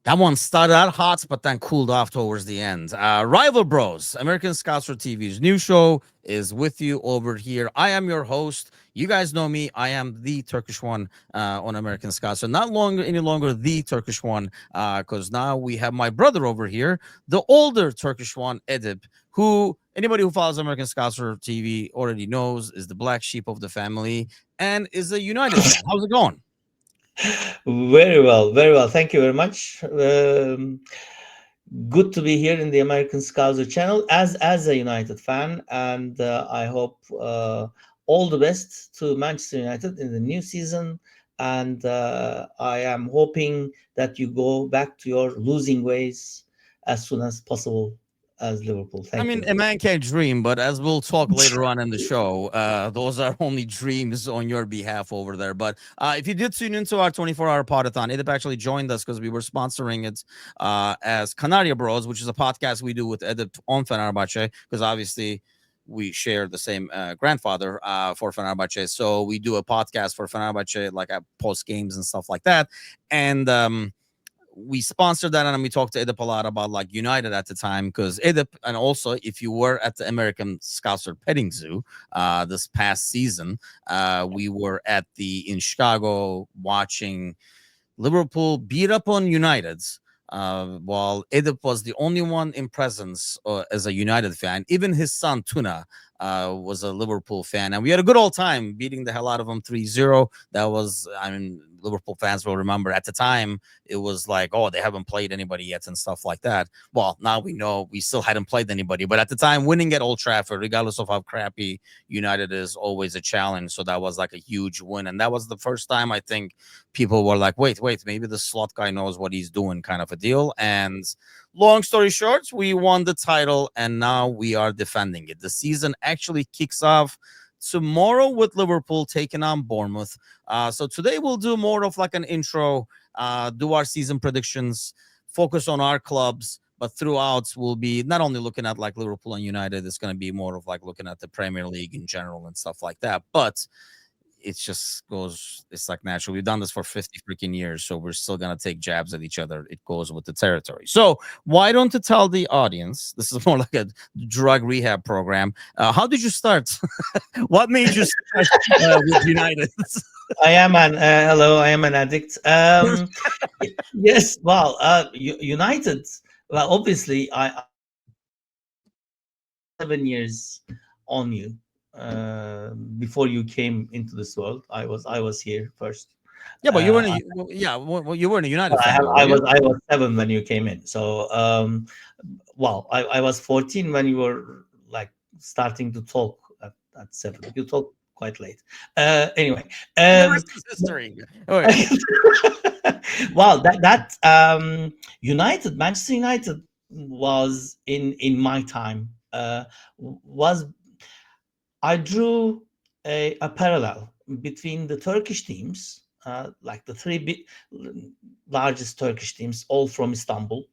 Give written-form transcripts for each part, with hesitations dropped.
That one started out hot, but then cooled off towards the end. Rival Bros, American Scouser TV's new show is with you over here. I am your host. You guys know me. I am the Turkish one on American Scouser. Not longer any longer the Turkish one, because now we have my brother over here, the older Turkish one, Edip, who anybody who follows American Scouser TV already knows is the black sheep of the family and is a United fan. How's it going? Very well, very well. Thank you very much. Good to be here in the American Scouser channel as a United fan, and I hope all the best to Manchester United in the new season. And I am hoping that you go back to your losing ways as soon as possible as Liverpool. I Thank you mean, very a much. man can't dream, but as we'll talk later on in the show, those are only dreams on your behalf over there. But if you did tune into our 24-hour podathon, Edip actually joined us because we were sponsoring it as Canaria Bros, which is a podcast we do with Edip on Fenerbahce, because obviously we share the same grandfather for Fenerbahce. So we do a podcast for Fenerbahce, like at post games and stuff like that. And we sponsored that, and we talked to Edip a lot about like United at the time, because Edip, and also if you were at the American Scouser petting zoo this past season, we were at the in Chicago watching Liverpool beat up on United's. While Edip was the only one in presence as a United fan. Even his son Tuna was a Liverpool fan, and we had a good old time beating the hell out of them 3-0. That was, I mean, Liverpool fans will remember at the time it was like, oh, they haven't played anybody yet and stuff like that. Well, now we know we still hadn't played anybody, but at the time, winning at Old Trafford, regardless of how crappy United is, always a challenge. So that was like a huge win, and that was the first time I think people were like, wait, maybe the slot guy knows what he's doing, kind of a deal. And long story short, we won the title, and now we are defending it. The season actually kicks off tomorrow with Liverpool taking on Bournemouth. So today we'll do more of like an intro, do our season predictions, focus on our clubs. But throughout, we'll be not only looking at like Liverpool and United, it's going to be more of like looking at the Premier League in general and stuff like that. But it just goes, it's like natural. We've done this for 50 freaking years, so we're still gonna take jabs at each other. It goes with the territory. So why don't you tell the audience, this is more like a drug rehab program, how did you start? What made you start with United? I am an hello. I am an addict. Yes. Well, United. Well, obviously, I 7 years on you before you came into this world. I was here first. Yeah, but you Uh, weren't a, well, yeah, well, you weren't a United I, fan have, though, were you? I was seven when you came in. So well, I was 14 when you were like starting to talk at seven. You talk quite late. Anyway, And the um, rest is history. All right. well, United, Manchester United was in my time. Was I drew a parallel between the Turkish teams, like the largest Turkish teams, all from Istanbul,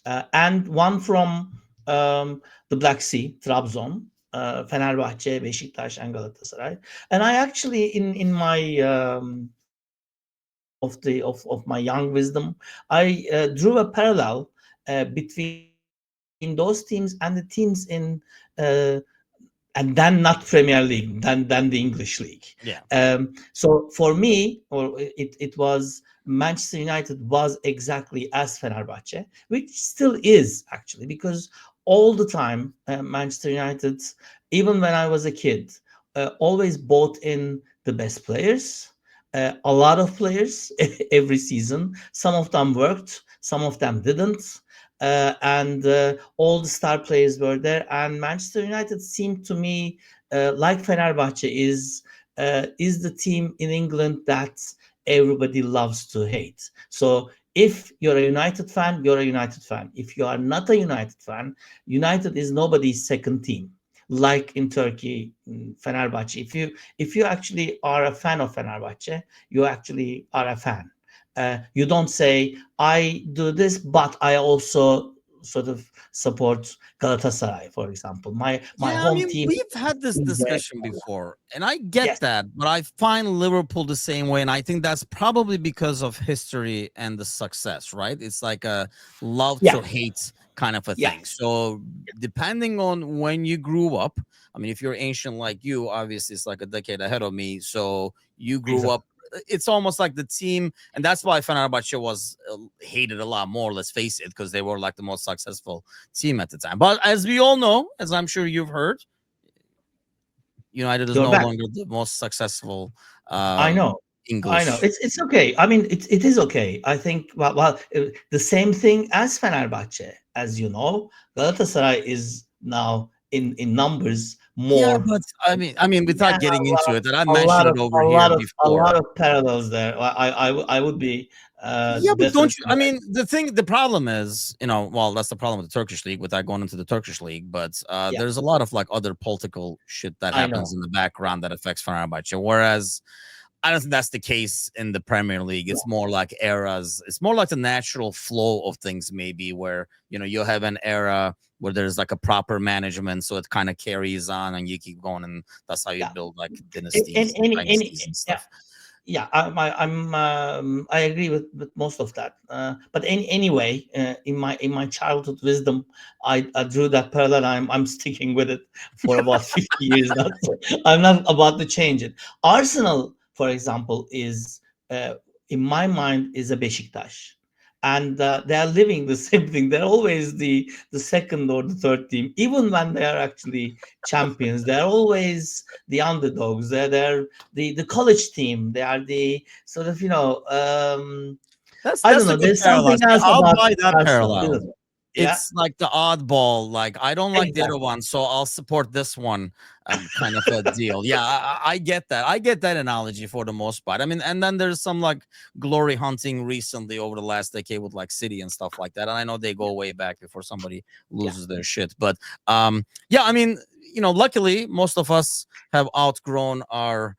and one from the Black Sea, Trabzon, Fenerbahçe, Beşiktaş, and Galatasaray. And I actually, in my of my young wisdom, I drew a parallel between those teams and the teams in and then not Premier League, then the English League. Yeah. So for me, or it was Manchester United was exactly as Fenerbahce, which still is actually, because all the time Manchester United, even when I was a kid, always bought in the best players. A lot of players every season. Some of them worked, some of them didn't. And all the star players were there. And Manchester United seemed to me like Fenerbahce is the team in England that everybody loves to hate. So if you're a United fan, you're a United fan. If you are not a United fan, United is nobody's second team. Like in Turkey, Fenerbahce. If you actually are a fan of Fenerbahce, you actually are a fan. You don't say I do this, but I also sort of support Galatasaray, for example. My Yeah, I home mean, team we've had this is there. discussion before, and I get Yes, that, but I find Liverpool the same way, and I think that's probably because of history and the success, right? It's like a love yeah, to hate kind of a thing. yes, So, depending on when you grew up, I mean, if you're ancient like you, obviously it's like a decade ahead of me. So, you grew exactly. up. It's almost like the team, and that's why Fenerbahce was hated a lot more. Let's face it, because they were like the most successful team at the time. But as we all know, as I'm sure you've heard, United is You're no back. longer the most successful I know. I know. English. It's okay. I mean, it is okay. I think the same thing as Fenerbahce, as you know, Galatasaray is now in numbers Yeah, more. but I mean, without Yeah, getting into it, and I mentioned it over here a before. lot of parallels there. I would be Yeah, but don't you? definitely I mean, the problem is, well, that's the problem with the Turkish league, without going into the Turkish league. But yeah. there's a lot of like other political shit that I know. happens in the Yeah, background that affects Fenerbahce. Whereas I don't think that's the case in the Premier League. yeah, It's more like eras. It's more like the natural flow of things, maybe, where you'll have an era where there's like a proper management, so it kind of carries on, and you keep going, and that's how you yeah. build like And dynasties, dynasties, and yeah, stuff. yeah, I agree with most of that. But anyway, in my childhood wisdom, I drew that parallel. I'm sticking with it for about 50 years now. So I'm not about to change it. Arsenal, for example, is in my mind is a Beşiktaş. And they are living the same thing. They're always the second or the third team, even when they are actually champions. They're always the underdogs. They're the college team. They are the sort of That's I don't that's a know. good There's parallel. something See, else I'll about buy that Arsenal, parallel. isn't it? Yeah, It's like the oddball. Like I don't like the other exactly. one, so I'll support this one. Kind of a deal. Yeah, I get that. I get that analogy for the most part. I mean, and then there's some like glory hunting recently over the last decade with like City and stuff like that. And I know they go way back before somebody Yeah, loses their shit. But yeah, I mean, luckily most of us have outgrown our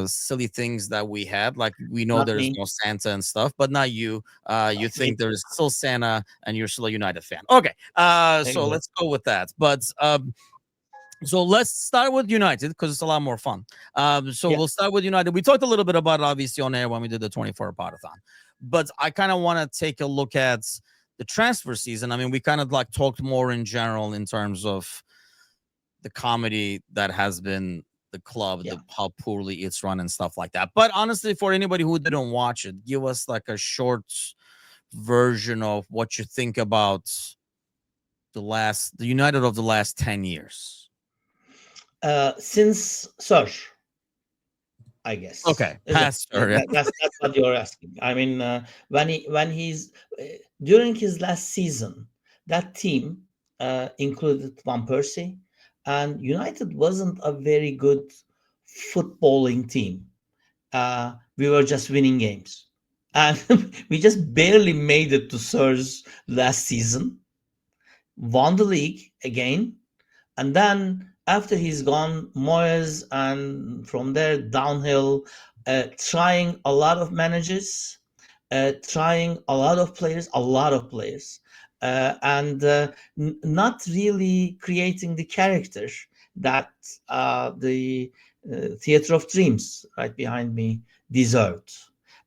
silly things that we had. Like we know not there's me. no Santa and stuff, but not you. You Not me. think there's still Santa, and you're still a United fan. Okay, so Exactly. let's go with that. But so let's start with United because it's a lot more fun. So Yeah, we'll start with United. We talked a little bit about it obviously on air when we did the 24 Podathon, but I kind of want to take a look at the transfer season. I mean, we kind of like talked more in general in terms of the comedy that has been the club, yeah. how poorly it's run and stuff like that. But honestly, for anybody who didn't watch it, give us like a short version of what you think about the United of the last 10 years. Since Serge, I guess, Okay, isn't it? past her. Yeah. That's what you're asking. I mean, when he's during his last season, that team included Van Persie, and United wasn't a very good footballing team. We were just winning games, and we just barely made it to Serge last season. Won the league again, and then after he's gone, Moyes, and from there downhill, trying a lot of managers, trying a lot of players, and not really creating the character that the Theater of Dreams right behind me deserved.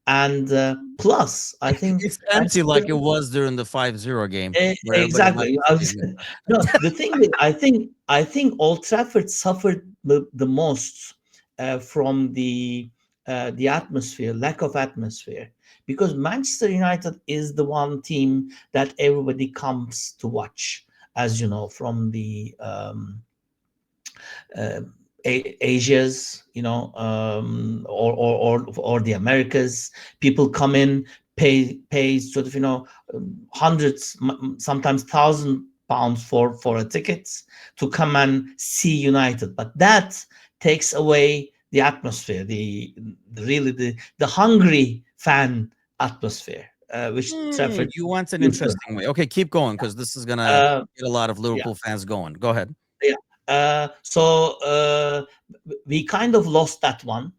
And plus, I think It's empty like it was during the 5-0 game where everybody left Exactly. the stadium. No, the thing is, I think Old Trafford suffered the most from the atmosphere, lack of atmosphere, because Manchester United is the one team that everybody comes to watch, as you know, from the uh, Asia's, or the Americas. People come in, pay sort of hundreds, sometimes £1,000 for a ticket to come and see United. But that takes away the atmosphere, the hungry fan atmosphere, which Trafford You went an used to interesting way. Okay, keep going because this is gonna have. get a lot of Yeah. Liverpool fans going. Go ahead. Yeah. So we kind of lost that one,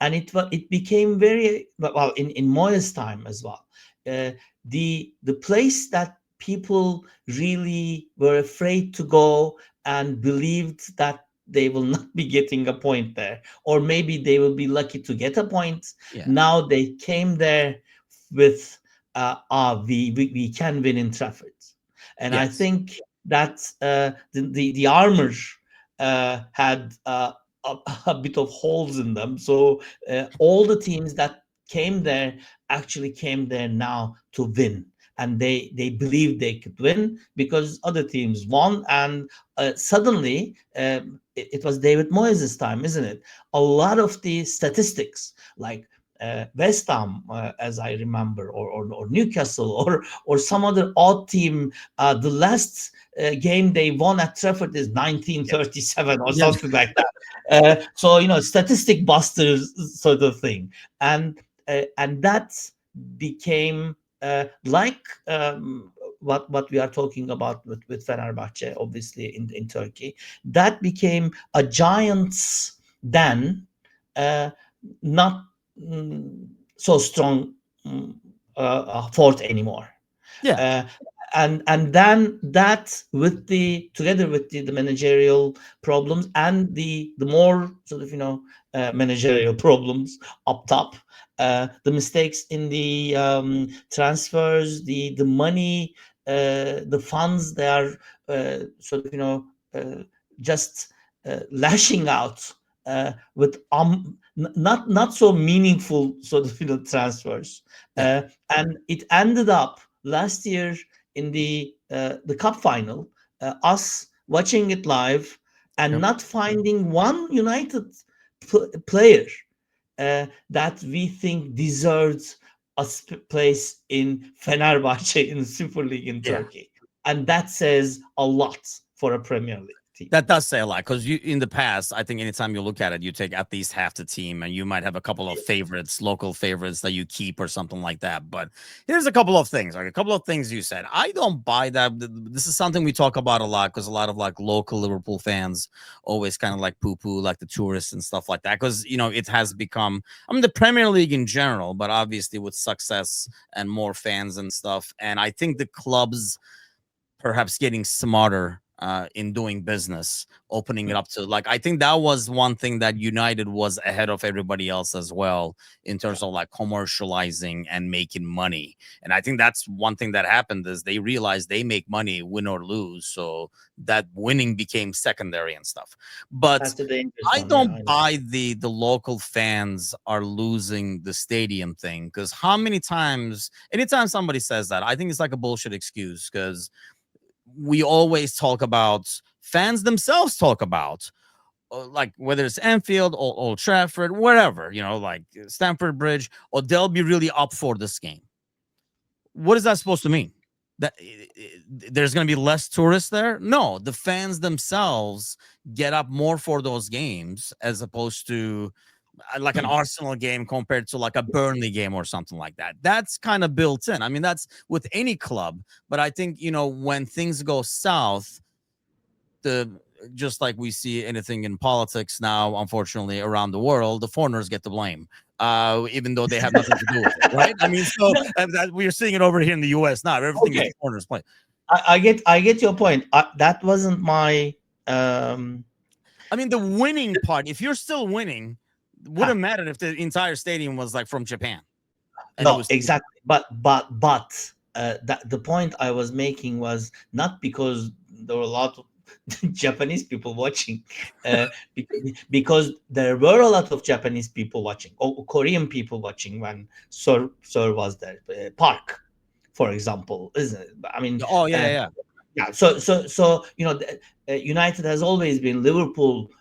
and it became very well in Moyes' time as well. Uh, the place that people really were afraid to go and believed that they will not be getting a point there, or maybe they will be lucky to get a point. Yeah. Now they came there with we can win in Trafford, and I Yes. think that the armor had a, a bit of holes in them. So all the teams that came there actually came there now to win, and they believed they could win because other teams won, and suddenly it was David Moyes' time, isn't it? A lot of the statistics, like West Ham, as I remember, or Newcastle, or some other odd team. The last game they won at Trafford is Yeah. 1937 or Yeah. something like that. So statistic busters sort of thing, and that became like what we are talking about with Fenerbahce, obviously in Turkey. That became a giant's den, uh, not so strong fort anymore. Yeah. Uh, and then that with the together with the managerial problems and the more sort of managerial problems up top, the mistakes in the transfers, the money, the funds they are sort of just lashing out with not so meaningful sort of transfers, Yeah. and it ended up last year in the cup final, us watching it live and Yep. not finding one United player that we think deserves a place in Fenerbahce in the Super League in Yeah. Turkey, and that says a lot for a Premier League team. That does say a lot because you, in the past, I think anytime you look at it, you take at least half the team, and you might have a couple of favorites, local favorites that you keep or something like that. But here's a couple of things, like a couple of things you said. I don't buy that. This is something we talk about a lot because a lot of like local Liverpool fans always kind of like poo-poo like the tourists and stuff like that because it has become. I mean, the Premier League in general, but obviously with success and more fans and stuff. And I think the clubs perhaps getting smarter in doing business, opening it up to like I think that was one thing that United was ahead of everybody else as well in terms of like commercializing and making money. And I think that's one thing that happened is they realized they make money win or lose, so that winning became secondary and stuff. But That's the dangerous I one. Yeah, don't I know. buy the local fans are losing the stadium thing because how many times, anytime somebody says that, I think it's like a bullshit excuse because we always talk about fans themselves talk about like whether it's Anfield or Old Trafford, wherever, like Stamford Bridge, or they'll be really up for this game. What is that supposed to mean? That there's going to be less tourists there? No, the fans themselves get up more for those games as opposed to like an Arsenal game compared to like a Burnley game or something like that. That's kind of built in. I mean, that's with any club, but I think, when things go south, the just like we see anything in politics now, unfortunately, around the world, the foreigners get the blame, even though they have nothing to do with it, right? I mean, so that we're seeing it over here in the U.S. now. Everything is Okay, the foreigners' play. I get your point. That wasn't my um I mean, the winning part. If you're still winning, huh, wouldn't matter if the entire stadium was like from Japan and it no, was exactly. But that the point I was making was not because there were a lot of Japanese people watching, because there were a lot of Japanese people watching, or Korean people watching when Sir was there. Park, for example, isn't it? I mean, oh yeah, uh, yeah. yeah. So United has always been Liverpool,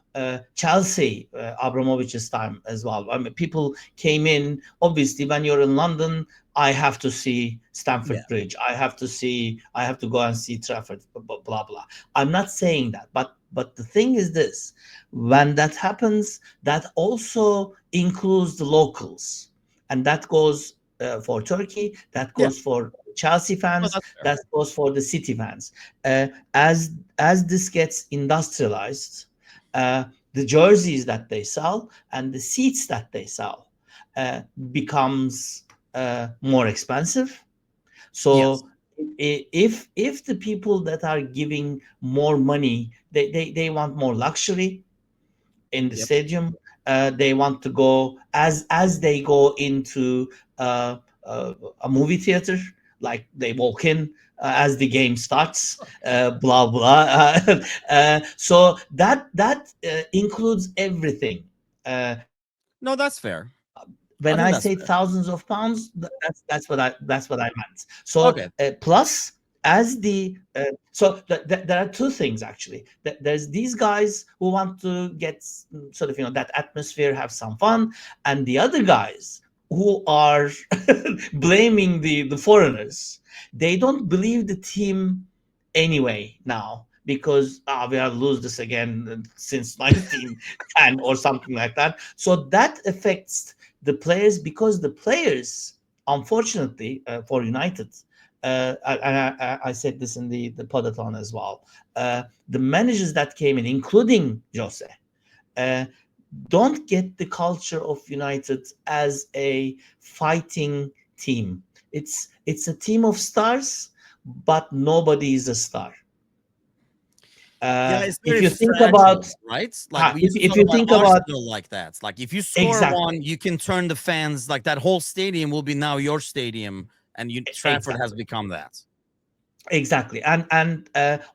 Chelsea, Abramovich's time as well. I mean, people came in. Obviously, when you're in London, I have to see Yeah. Stamford Bridge. I have to see. I have to go and see Trafford. Blah blah. I'm not saying that, but the thing is this: when that happens, that also includes the locals, and that goes for Turkey. That Yeah. goes for Chelsea Oh, fans. that's fair. That goes for the City fans. As this gets industrialized, uh, the jerseys that they sell and the seats that they sell becomes more expensive. Yes. So If the people that are giving more money, they want more luxury in the Yep. stadium. They want to go as they go into uh, a movie theater, like they walk in as the game starts, blah blah. So that includes everything. No, that's fair. When I I think that's say fair. thousands of pounds, that's what I meant. So Okay. plus as the there are two things actually. There's these guys who want to get sort of that atmosphere, have some fun, and the other guys who are blaming the foreigners. They don't believe the team anyway now because we have lose this again since 1910 or something like that. So that affects the players because the players, unfortunately for United, I said this in the podathon as well. The managers that came in, including Jose, uh, don't get the culture of United as a fighting team. It's a team of stars, but nobody is a star. Yeah, it's If very you think about fragile, right? Like we used to if talk you about think about Arsenal like that. Like if you score exactly, one, you can turn the fans like that whole stadium will be now your stadium, and you Trafford has exactly. become that. Exactly, and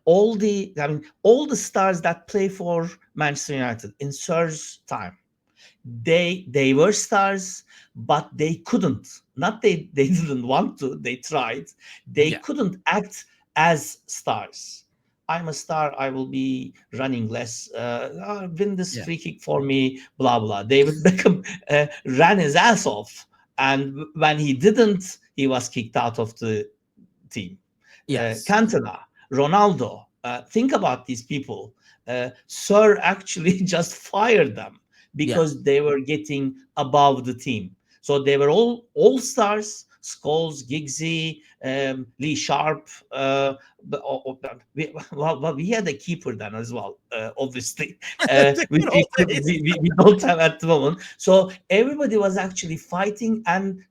all the stars that play for Manchester United in Sir's time, they were stars, but they couldn't. Not they didn't want to. They tried. They Yeah, couldn't act as stars. I'm a star. I will be running less. Win this yeah, free kick for me. Blah blah. David Beckham ran his ass off, and when he didn't, he was kicked out of the team. yes, Cantona, Ronaldo. Think about these people. Sir actually just fired them yeah, because they were getting above the team. So they were all stars. Scholes, Giggsy, Lee Sharp. We had a keeper then as well, obviously, the which good old days. we don't have at the moment. So everybody was actually fighting, and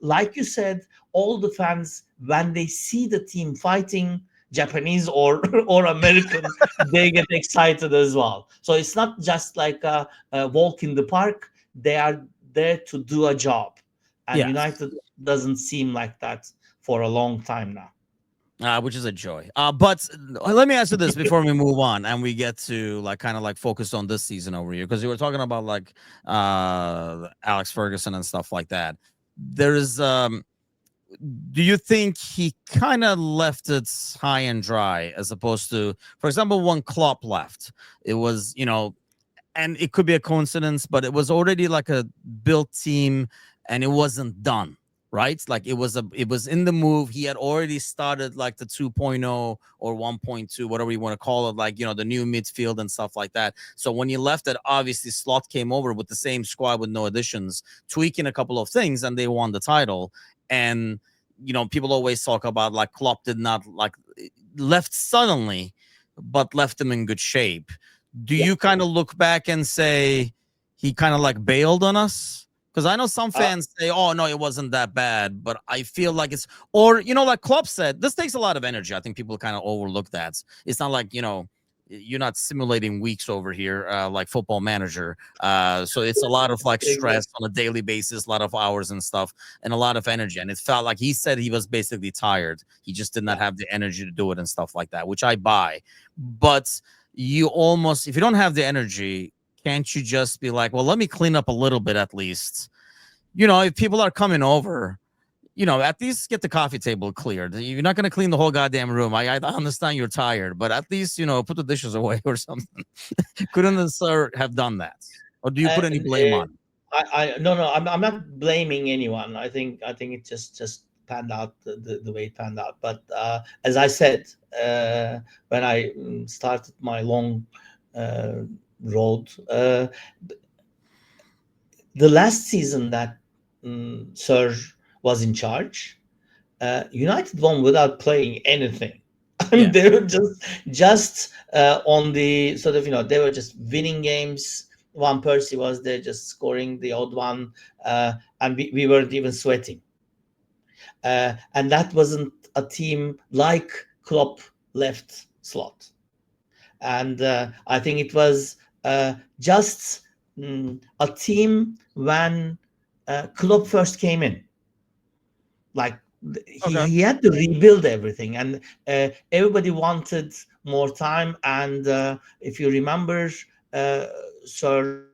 like you said, all the fans when they see the team fighting, Japanese or or American, they get excited as well. So it's not just like a walk in the park. They are there to do a job, and Yes. United doesn't seem like that for a long time now. Which is a joy. But let me answer this before we move on and we get to like kind of like focus on this season over here because you were talking about like Alex Ferguson and stuff like that. There is do you think he kind of left it high and dry as opposed to, for example, when Klopp left, it was, and it could be a coincidence, but it was already like a built team and it wasn't done. Right, like it was in the move. He had already started like the 2.0 or 1.2, whatever you want to call it, like the new midfield and stuff like that. So when you left it, obviously Slot came over with the same squad with no additions, tweaking a couple of things, and they won the title. And people always talk about like Klopp did not like left suddenly, but left them in good shape. Do Yeah. you kind of look back and say he kind of like bailed on us? Because I know some Uh, fans say, "Oh no, it wasn't that bad," but I feel like it's, or like Klopp said, this takes a lot of energy. I think people kind of overlook that. It's not like you're not simulating weeks over here like Football Manager. So it's a lot of like stress exactly. on a daily basis, a lot of hours and stuff, and a lot of energy. And it felt like he said he was basically tired. He just did not Yeah. have the energy to do it and stuff like that, which I buy. But you almost, if you don't have the energy, can't you just be like, well, let me clean up a little bit at least? If people are coming over, at least get the coffee table cleared. You're not going to clean the whole goddamn room. I understand you're tired, but at least, put the dishes away or something. Couldn't the sir have done that? Or do you put any And blame on him? I no no I'm not blaming anyone. I think it just panned out the way it panned out. But as I said, when I started my long uh, road, the last season that Sir was in charge, United won without playing anything. I mean, Yeah. they were just on the sort of they were just winning games. Van Persie was there just scoring the odd one, and we weren't even sweating. and that wasn't a team like Klopp left slot. And I think it was just a team when Klopp first came in. Like Okay. he had to rebuild everything, and everybody wanted more time. And if you remember, uh, Sir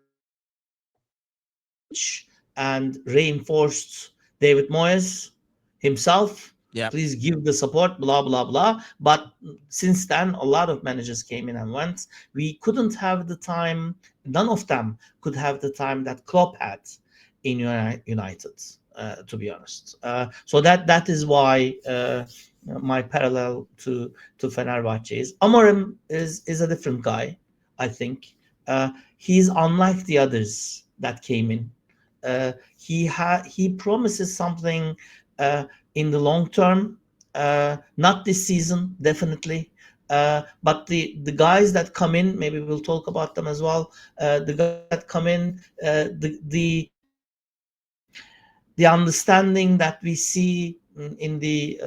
and reinforced David Moyes himself. Yeah. Please give the support, blah blah blah. But since then, a lot of managers came in and went. We couldn't have the time. None of them could have the time that Klopp had in United. To be honest, so that is why my parallel to Fenerbahce is Amorim is a different guy. I think he's unlike the others that came in. He promises something in the long term, not this season definitely, but the guys that come in, maybe we'll talk about them as well. The guys that come in, the understanding that we see in the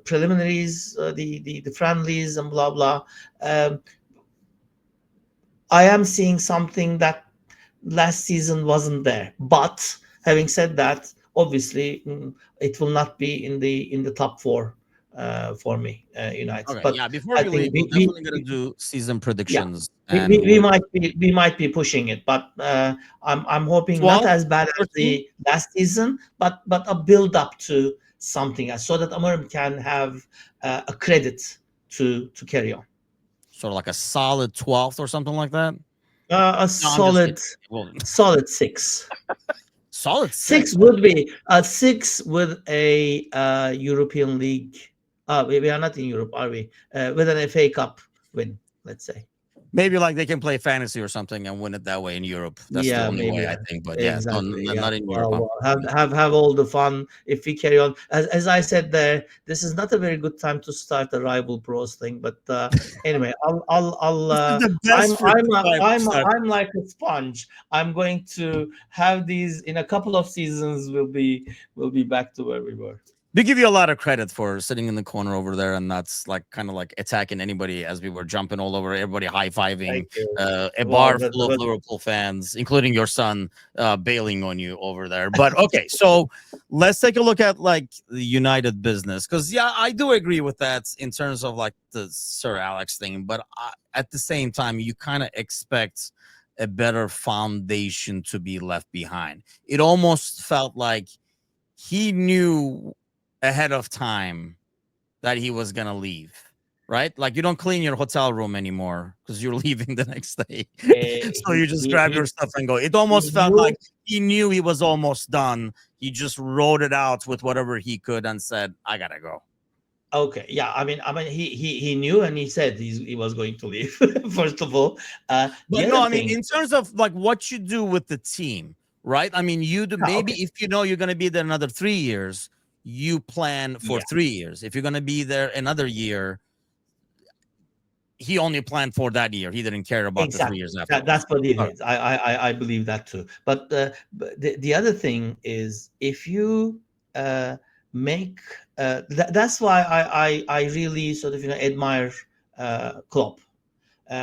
preliminaries, the friendlies and blah blah. Um, I am seeing something that last season wasn't there. But having said that, obviously it will not be in the top four for me, United. Okay. But Yeah. Before I we think leave, we're definitely gonna do season yeah, predictions, and we might be pushing it, but I'm hoping not 12, as bad as 13, the last season, but a build up to something else, so that Amorim can have a credit to carry on. sort of like a solid 12th or something like that. A No, I'm just kidding. solid Well, solid six. solid Six six. would be a six with a European League. We are not in Europe, are we? With an FA Cup win, let's say. Maybe like they can play fantasy or something and win it that way in Europe. That's the Yeah, only way maybe. I think. But yeah, no, Exactly. Yeah. not in Europe, Well, unfortunately. have all the fun if we carry on. As I said there, this is not a very good time to start a rival pros thing. But anyway, This is the best time to start. I'm like a sponge. I'm going to have these in a couple of seasons. We'll be back to where we were. We give you a lot of credit for sitting in the corner over there, and that's like kind of like attacking anybody as we were jumping all over everybody, high fiving, Thank you. a Well, bar full of Liverpool fans, including your son, bailing on you over there. But okay, so let's take a look at like the United business, because yeah, I do agree with that in terms of like the Sir Alex thing, but at the same time, you kind of expect a better foundation to be left behind. It almost felt like he knew ahead of time that he was gonna leave, right? Like you don't clean your hotel room anymore because you're leaving the next day. So you just grab your stuff and go. It almost he felt knew. like he knew he was almost done. He just wrote it out with whatever he could and said, "I gotta go." Okay, yeah. I mean, he knew, and he said he was going to leave. First of all, the But no, other I mean, thing, in terms of like what you do with the team, right? I mean, you do maybe okay, if you know you're gonna be there another 3 years, you plan for yeah, 3 years. If you're gonna be there another year, he only planned for that year. He didn't care about the 3 years exactly. That's afterwards. what he All right. did. I believe that too. But the other thing is, if you uh, make that's why I really sort of admire Klopp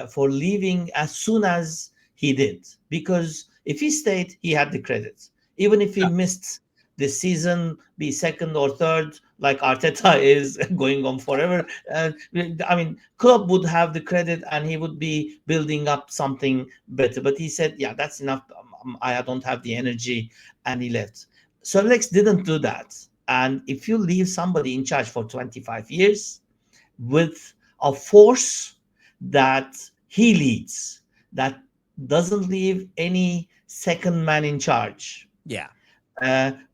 for leaving as soon as he did, because if he stayed, he had the credit. Even if he Yeah. missed the season, be second or third, like Arteta is going on forever. I mean, Klopp would have the credit, and he would be building up something better. But he said, "Yeah, that's enough. I don't have the energy," and he left. So Alex didn't do that. And if you leave somebody in charge for 25 years with a force that he leads, that doesn't leave any second man in charge. Yeah.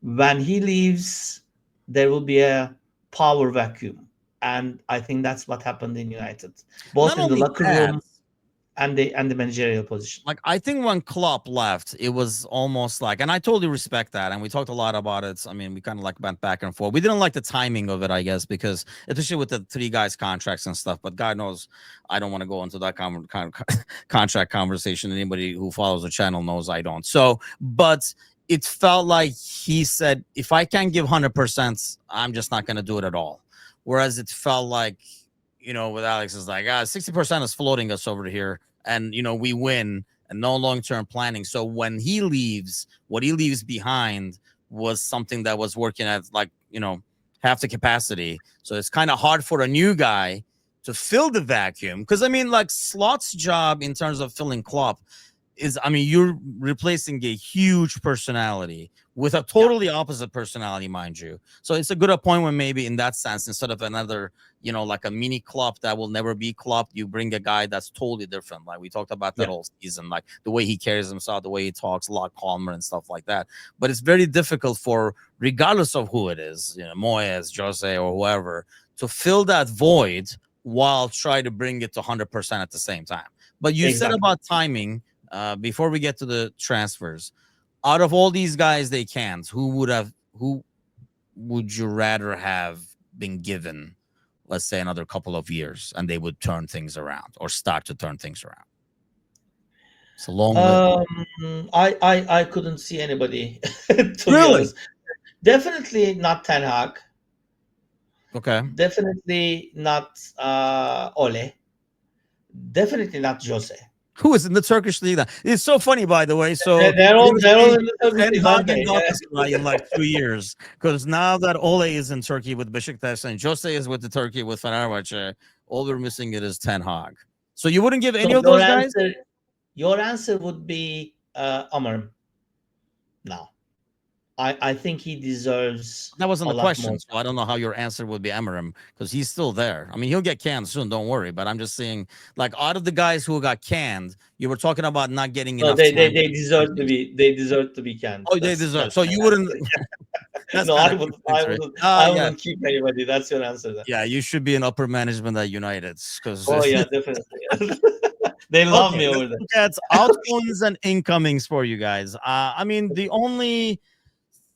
When he leaves, there will be a power vacuum. And I think that's what happened in United, both Not in the only locker that, room and the managerial position. like I think when Klopp left, it was almost like, and I totally respect that, and we talked a lot about it. I mean, we kind of like went back and forth. We didn't like the timing of it, I guess, because especially with the three guys' contracts and stuff. But God knows, I don't want to go into that contract conversation. Anybody who follows the channel knows I don't. So, but it felt like he said, if I can't give 100%, I'm just not going to do it at all. Whereas it felt like, with Alex is like, 60% is floating us over here. And, we win and no long-term planning. So when he leaves, what he leaves behind was something that was working at like, half the capacity. So it's kind of hard for a new guy to fill the vacuum. Because, I mean, like Slot's job in terms of filling Klopp is, I mean, you're replacing a huge personality with a totally opposite personality, mind you. So it's a good appointment, maybe in that sense, instead of another, like a mini Klopp that will never be Klopp. You bring a guy that's totally different. Like we talked about that whole season, like the way he carries himself, the way he talks, a lot calmer and stuff like that. But it's very difficult for, regardless of who it is, Moyes, Jose, or whoever, to fill that void while try to bring it to 100% at the same time. But you said about timing. Before we get to the transfers, out of all these guys they can't, who would you rather have been given, let's say, another couple of years and they would turn things around or start to turn things around? It's a long list. I couldn't see anybody to be Really? honest. Definitely not Ten Hag. Okay. Definitely not Ole. Definitely not Jose. Who is in the Turkish league now? It's so funny, by the way. So they're all in the Turkish league, aren't they? in like 2 years, because now that Ole is in Turkey with Beşiktaş and Jose is with the Turkey with Fenerbahçe, all we're missing it is Ten Hag. So you wouldn't give any of those guys? Your answer would be Amorim. No. I think he deserves. That wasn't the question, so I don't know how your answer would be Amorim, because he's still there. I mean, he'll get canned soon, don't worry. But I'm just saying, like, out of the guys who got canned, you were talking about not getting enough. They deserve to be. They deserve to be canned. Oh, they deserve. So you wouldn't. No, I wouldn't keep anybody. That's your answer. Then. Yeah, you should be in upper management at United. Oh yeah, definitely. They love me over there. That's outgoings and incomings for you guys. I mean, the only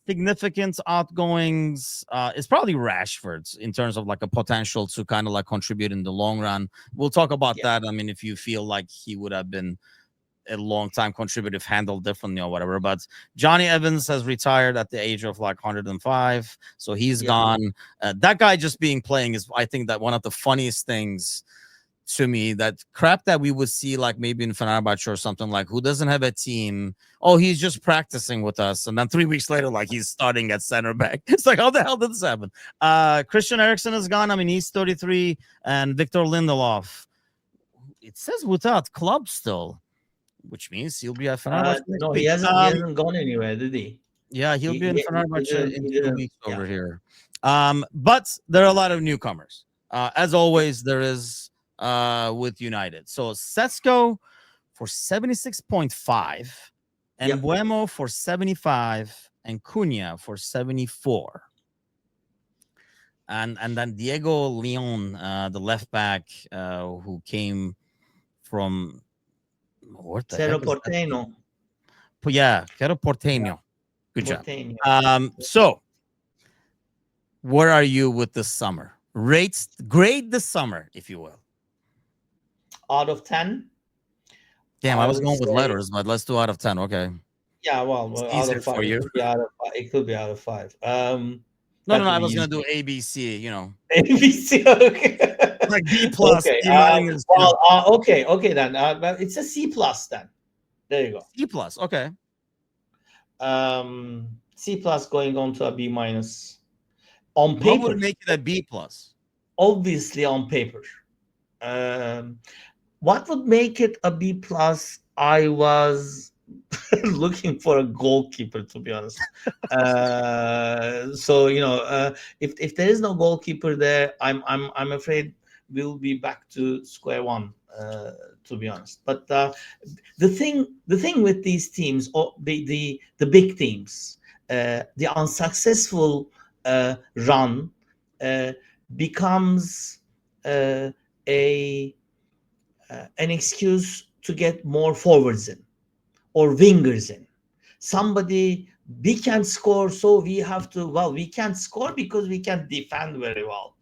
significant outgoings is probably Rashford's in terms of like a potential to kind of like contribute in the long run. We'll talk about that. I mean, if you feel like he would have been a long time contributor if handled differently or whatever. But Johnny Evans has retired at the age of like 105, so he's gone. That guy just being playing is, I think, that one of the funniest things to me. That crap that we would see like maybe in Fenerbahce or something, like who doesn't have a team. Oh, he's just practicing with us, and then 3 weeks later, like he's starting at center back. It's like, how the hell did this happen? Christian Eriksen is gone. I mean, he's 33, and Victor Lindelof. It says without club still, which means he'll be at Fenerbahce. No, he hasn't gone anywhere, did he? Yeah, he'll be in Fenerbahce in 2 weeks over here. But there are a lot of newcomers. As always, there is with United. So Sesko for 76.5, and Buemo for 75, and Cunha for 74. And then Diego Leon, the left back, who came from Cerro Porteño. Yeah, Cerro Porteño. Good job. So where are you with the summer? Grade the summer, if you will. Out of 10. Damn, I was going with letters, but let's do out of 10. Okay. Yeah, well out of 5. For you. It could be out of 5. No, I was going to do ABC, ABC, okay. Like B plus. Okay, okay then. But it's a C plus then. There you go. C plus, okay. C plus going on to a B minus. On paper. What would make it a B plus? Obviously on paper. What would make it a B plus? I was looking for a goalkeeper, to be honest. So if there is no goalkeeper there, I'm afraid we'll be back to square one. To be honest, but the thing with these teams, or the big teams, the unsuccessful run becomes an excuse to get more forwards in or wingers in. We can't score, so we have to. Well, we can't score because we can't defend very well.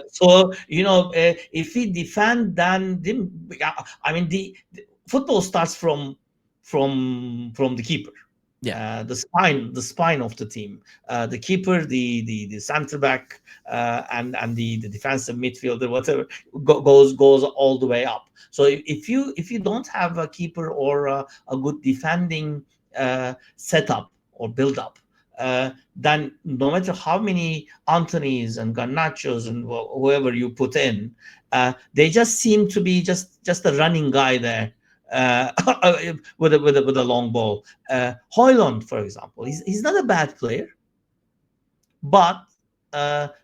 So if we defend, then the football starts from the keeper. Yeah. The spine of the team, the keeper, the center back, and the defensive midfielder, whatever, goes all the way up. So if you don't have a keeper or a good defending setup or build up, then no matter how many Anthony's and Garnachos and whoever you put in, they just seem to be just a running guy there, with a long ball. Hoyland, for example, he's not a bad player, but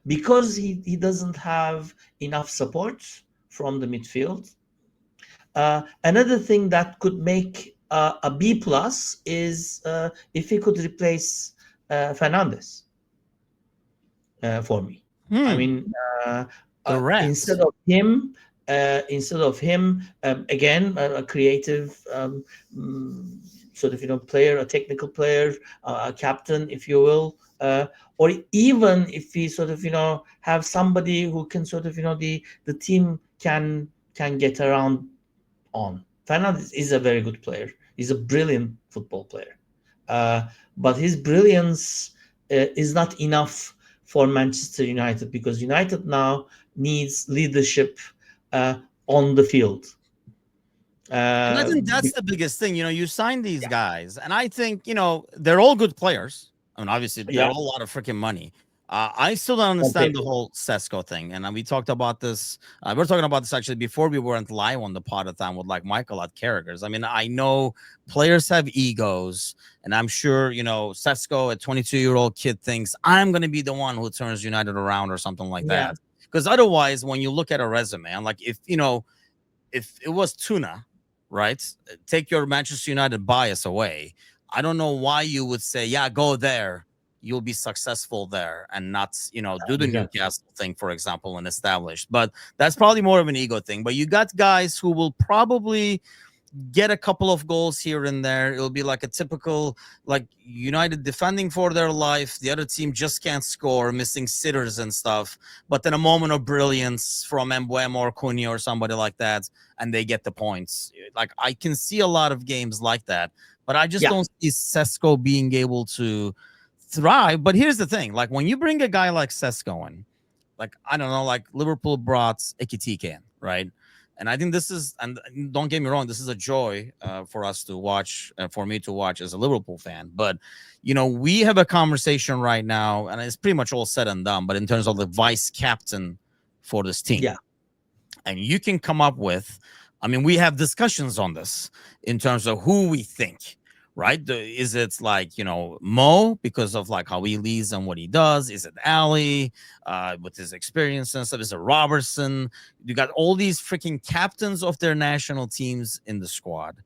because he doesn't have enough support from the midfield. Another thing that could make a B plus is if he could replace Fernandez for me. I Hmm. mean, uh, The instead Reds. of him, again, a creative, sort of, player, a technical player, a captain, if you will, or even if we sort of, have somebody who can sort of, the team can get around on. Fernandez is a very good player. He's a brilliant football player, uh, but his brilliance is not enough for Manchester United, because United now needs leadership uh, on the field. And I Uh, think that's be- the biggest thing. You sign these yeah, guys, and I think, they're all good players. I mean, obviously, they're yeah, all a lot of freaking money. I still don't on understand the paper. whole Sesko thing. And we talked about this. We are talking about this actually before we weren't live on the podathon with like Michael at Carragher's. I mean, I know players have egos, and I'm sure, Sesko, a 22-year-old kid, thinks I'm going to be the one who turns United around or something like Yeah, that. Because otherwise, when you look at a resume, and like if it was Tuna, right? Take your Manchester United bias away. I don't know why you would say, yeah, go there. You'll be successful there and not, do the exactly. Newcastle thing, for example, and establish. But that's probably more of an ego thing. But you got guys who will probably get a couple of goals here and there. It'll be like a typical like United defending for their life. The other team just can't score, missing sitters and stuff. But then a moment of brilliance from Mbuemo or Cunha or somebody like that, and they get the points. Like I can see a lot of games like that, but I just Yeah, don't see Sesko being able to thrive. But here's the thing: like when you bring a guy like Sesko in, like I don't know, like Liverpool brought Ekitike in, right? And I think this is, and don't get me wrong, this is a joy for us to watch, for me to watch as a Liverpool fan. But we have a conversation right now, and it's pretty much all said and done. But in terms of the vice captain for this team, yeah, and you can come up with, I mean, we have discussions on this in terms of who we think, right? Is it like, Mo because of like how he leads and what he does? Is it Ali with his experience and stuff? Is it Robertson? You got all these freaking captains of their national teams in the squad.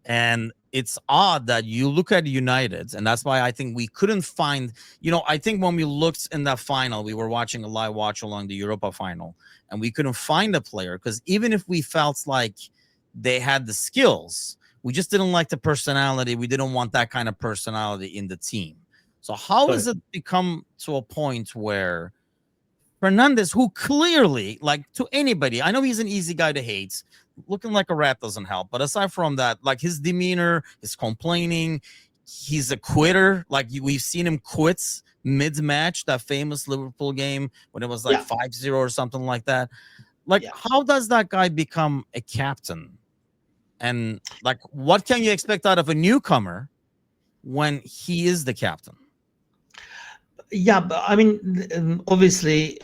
And it's odd that you look at United, and that's why I think we couldn't find, I think when we looked in that final, we were watching a live watch along the Europa final, and we couldn't find a player because even if we felt like they had the skills, we just didn't like the personality. We didn't want that kind of personality in the team. So, how has correct. it become to a point where Fernandez, who clearly, like to anybody, I know he's an easy guy to hate. Looking like a rat doesn't help. But aside from that, like his demeanor, his complaining, he's a quitter. Like we've seen him quit mid-match, that famous Liverpool game when it was like Yeah, 5-0 or something like that. Like, yeah. how does that guy become a captain? And like, what can you expect out of a newcomer when he is the captain? Yeah, but I mean, obviously,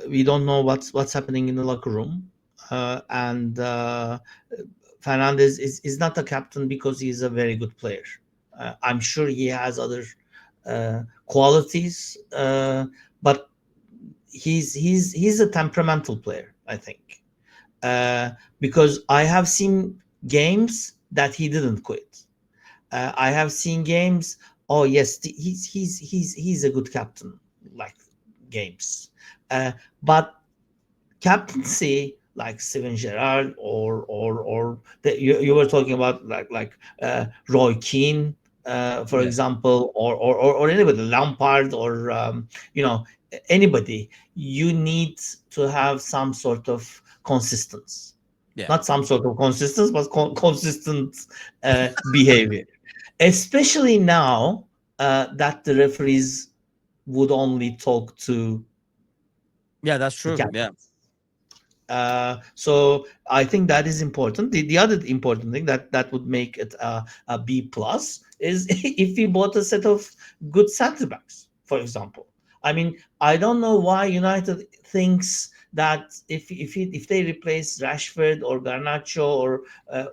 we don't know what's happening in the locker room, and Fernandez is not a captain because he's a very good player. I'm sure he has other qualities, but he's a temperamental player, I think, uh, because I have seen games that he didn't quit. I have seen games. Oh yes, he's a good captain. Like games, but captaincy like Steven Gerrard or you were talking about Roy Keane, for Yeah, example, or anybody, Lampard, or anybody. You need to have some sort of consistency, yeah, not some sort of consistency, but consistent behavior. especially now that the referees would only talk to Yeah, that's the true. Yeah. captain. So I think that is important. The other important thing that would make it a B plus is if we bought a set of good center backs, for example. I mean, I don't know why United thinks that if they replace Rashford or Garnacho or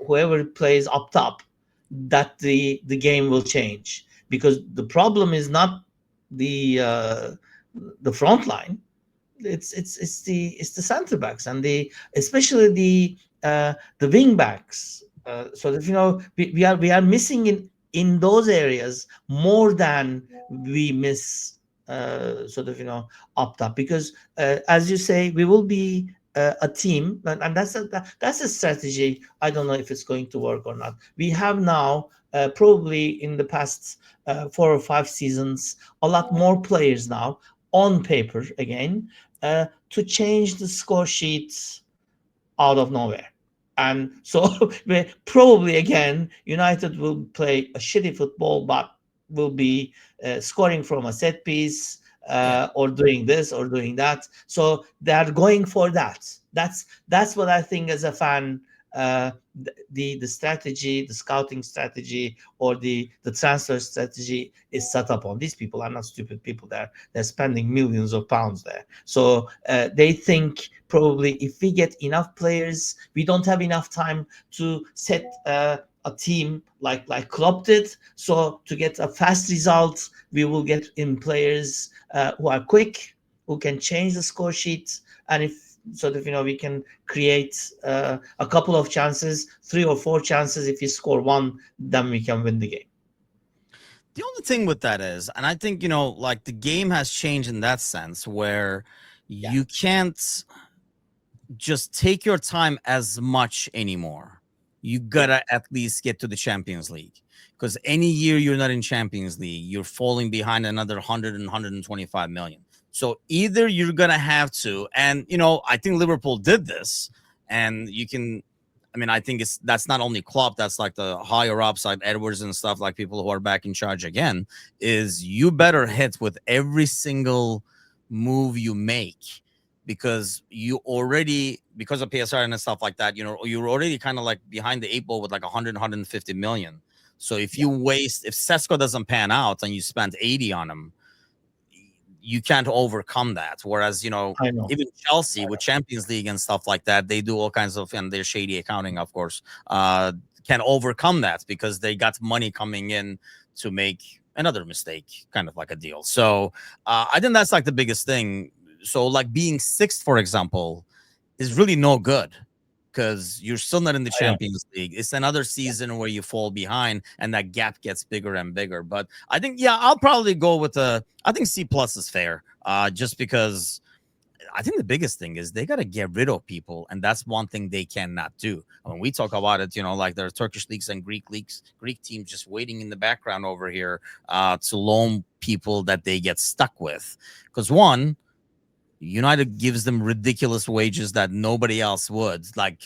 whoever plays up top, that the game will change, because the problem is not the front line. It's the center backs and the especially the wing backs. So that we are missing in those areas more than we miss up top, because as you say, we will be a team, and that's a strategy. I don't know if it's going to work or not. We have now probably in the past 4 or 5 seasons a lot more players now on paper again, to change the score sheets out of nowhere. And so probably again, United will play a shitty football, but will be scoring from a set piece, Yeah. or doing this or doing that. So they are going for that. That's what I think as a fan. The strategy, the scouting strategy, or the transfer strategy is set up on. These people are not stupid people. They're spending millions of pounds there. So they think probably if we get enough players, we don't have enough time to set a team like Klopp did. So to get a fast result, we will get in players who are quick, who can change the score sheet, and if we can create a couple of chances, 3 or 4 chances. If you score one, then we can win the game. The only thing with that is, and I think, like the game has changed in that sense where Yeah, you can't just take your time as much anymore. You yeah, gotta at least get to the Champions League. Because any year you're not in Champions League, you're falling behind another 100 and 125 million. So either you're gonna have to, and I think Liverpool did this, and you can. I mean, I think that's not only Klopp, that's like the higher ups like Edwards and stuff, like people who are back in charge again, is you better hit with every single move you make, because you already, because of PSR and stuff like that, you're already kind of like behind the eight ball with like 100, 150 million. So if yeah. if Sesko doesn't pan out and you spent 80 on him, you can't overcome that. Whereas, I know. even Chelsea I with know. Champions League and stuff like that, they do all kinds of, and their shady accounting, of course, can overcome that because they got money coming in to make another mistake, kind of like a deal. So I think that's like the biggest thing. So like being sixth, for example, is really no good because you're still not in the I know. Champions League. It's another season where you fall behind and that gap gets bigger and bigger. But I think, yeah, I'll probably go with I think C plus is fair. Just because I think the biggest thing is they got to get rid of people, and that's one thing they cannot do. When we talk about it, like there are Turkish leagues and Greek leagues, Greek teams just waiting in the background over here to loan people that they get stuck with. Because one, United gives them ridiculous wages that nobody else would, like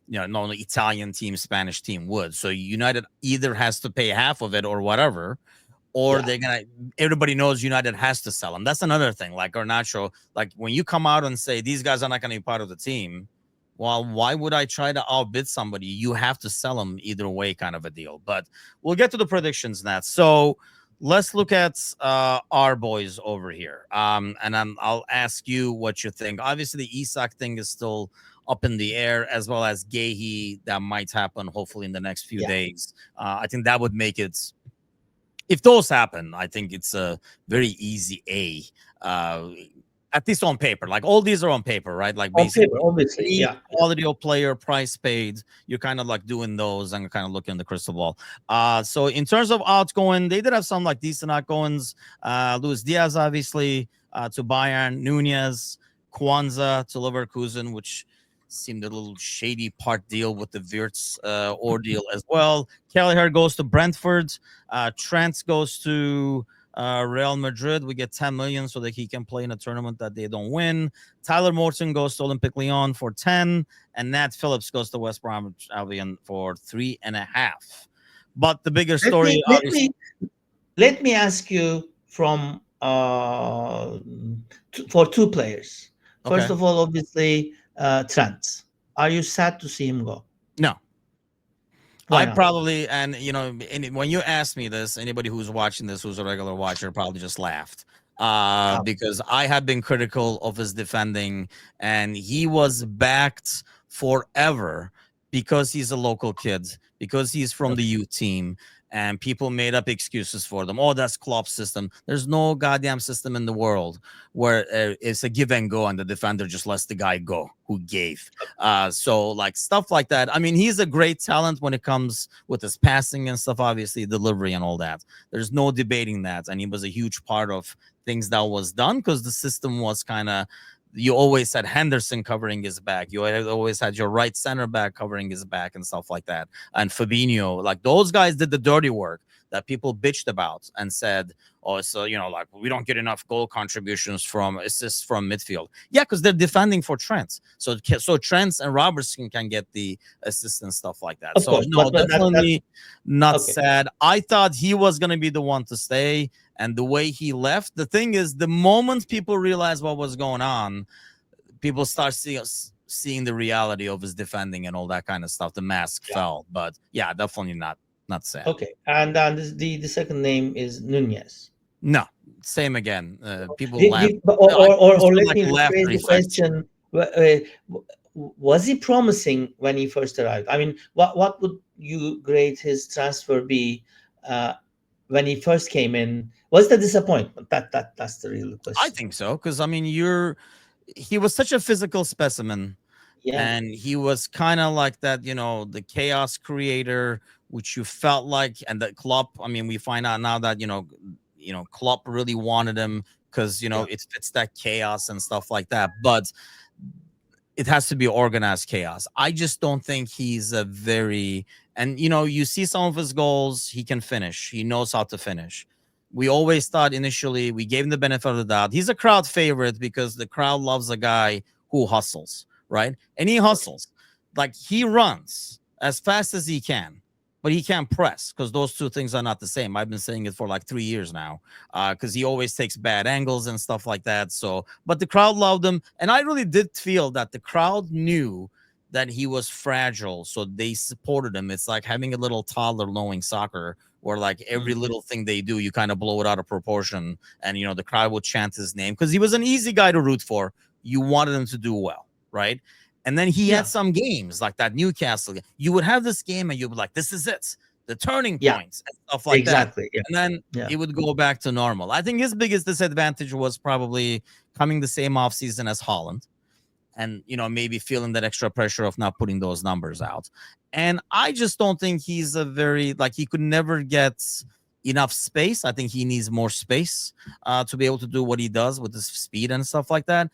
no Italian team, Spanish team would. So United either has to pay half of it or whatever, or Yeah, they're gonna. Everybody knows United has to sell them. That's another thing. Like Garnacho, like when you come out and say these guys are not gonna be part of the team, well, why would I try to outbid somebody? You have to sell them either way, kind of a deal. But we'll get to the predictions, Nat. So let's look at our boys over here. And I'll ask you what you think. Obviously, the Isak thing is still up in the air, as well as Gehi that might happen hopefully in the next few yeah. days. I think that would make it, if those happen, I think it's a very easy A. Uh, at least on paper. Like all these are on paper, right? Like On paper, basically obviously. any Yeah, yeah, quality of player, price paid, you're kind of like doing those and kind of looking in the crystal ball. So in terms of outgoing, they did have some like decent outgoings. Luis Diaz, obviously, to Bayern, Nunez, Kwanzaa to Leverkusen, which seemed a little shady part deal with the Wirtz ordeal as well. Kelleher goes to Brentford. Trent goes to Real Madrid. We get 10 million so that he can play in a tournament that they don't win. Tyler Morton goes to Olympic Lyon for 10, and Nat Phillips goes to West Bromwich Albion for 3.5. But the bigger Let story, me let obviously. me let me ask you from for two players. First Okay. of all, obviously, Trent. Are you sad to see him go? No, Why I not? probably, and when you asked me this, anybody who's watching this, who's a regular watcher, probably just laughed. How? Because I have been critical of his defending, and he was backed forever because he's a local kid, because he's from the youth team, and people made up excuses for them. Oh, that's Klopp's system. There's no goddamn system in the world where it's a give and go, and the defender just lets the guy go who gave. So like stuff like that. I mean, he's a great talent when it comes with his passing and stuff, obviously delivery and all that. There's no debating that. And he was a huge part of things that was done because the system was kind of, you always had Henderson covering his back. You always had your right center back covering his back and stuff like that. And Fabinho, like those guys did the dirty work that people bitched about and said, oh, so like we don't get enough goal contributions from assists from midfield. Yeah, because they're defending for Trent, so Trent and Robertson can get the assists and stuff like that. Of So course, no, but that definitely not okay. sad. I thought he was gonna be the one to stay, and the way he left. The thing is, the moment people realized what was going on, people start seeing the reality of his defending and all that kind of stuff. The mask Yeah. fell, but yeah, definitely not sad. Okay. And then the second name is Nunez. No, same again. People Did, laugh. did, or, I or, just or feel let like me laughter rephrase the effect. question. Was he promising when he first arrived? I mean, what would you grade his transfer be uh, when he first came in? Was the disappointment? That's the real I question. think so because I mean, he was such a physical specimen, Yeah, and he was kind of like that, the chaos creator, which you felt like, and that Klopp. I mean, we find out now that Klopp really wanted him because yeah, it fits that chaos and stuff like that, but it has to be organized chaos. I just don't think he's a very, and you see some of his goals, he can finish. He knows how to finish. We always thought initially, we gave him the benefit of the doubt. He's a crowd favorite because the crowd loves a guy who hustles, right? And he okay, hustles. Like he runs as fast as he can, but he can't press because those two things are not the same. I've been saying it for like 3 years now because he always takes bad angles and stuff like that. So, but the crowd loved him, and I really did feel that the crowd knew that he was fragile, so they supported him. It's like having a little toddler knowing soccer, where like every Mhm. little thing they do, you kind of blow it out of proportion, and the crowd would chant his name because he was an easy guy to root for. You wanted him to do well, right? And then he had Yeah, some games like that Newcastle game. You would have this game and you'd be like, this is it, the turning yeah, points and stuff like that. exactly. Yeah, And then yeah, it would go back to normal. I think his biggest disadvantage was probably coming the same offseason as Holland and maybe feeling that extra pressure of not putting those numbers out. And I just don't think he's a very like he could never get enough space. I think he needs more space to be able to do what he does with his speed and stuff like that.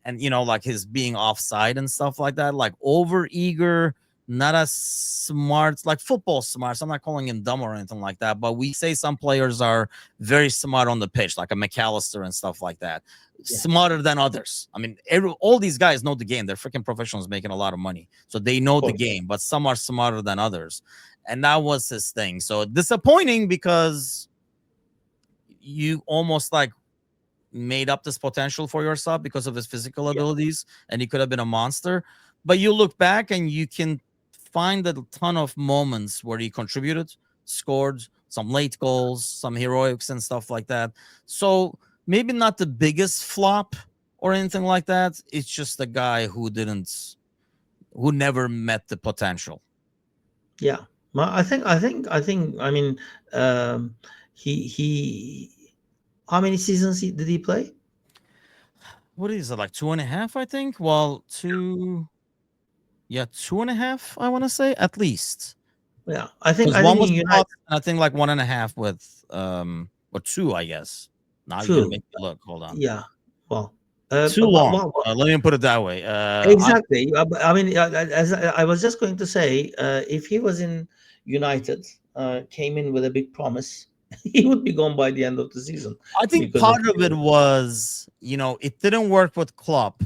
And like his being offside and stuff like that, like over eager, not as smart, like football smart. So I'm not calling him dumb or anything like that, but we say some players are very smart on the pitch, like a McAllister and stuff like that, yeah. smarter than others. I mean, all these guys know the game. They're freaking professionals making a lot of money, so they Of know the course. game. But some are smarter than others, and that was his thing. So disappointing because you almost like made up this potential for yourself because of his physical Yeah, abilities, and he could have been a monster. But you look back and you can find a ton of moments where he contributed, scored some late goals, some heroics and stuff like that. So maybe not the biggest flop or anything like that. It's just a guy who never met the potential. yeah. Well, I think. I mean, um, he. How many seasons did he play? What is it, like 2.5? I think. Well, yeah, 2.5. I want to say at least. Yeah, I think Because I one think was in United. plus, and I think like 1.5 with or two, I guess. Now you're gonna True. make me look. Hold on. Yeah. Well, Too long. well, Let me put it that way. exactly. I mean, as I was just going to say, if he was in United, came in with a big promise, he would be gone by the end of the season I think because of part of it was, it didn't work with Klopp.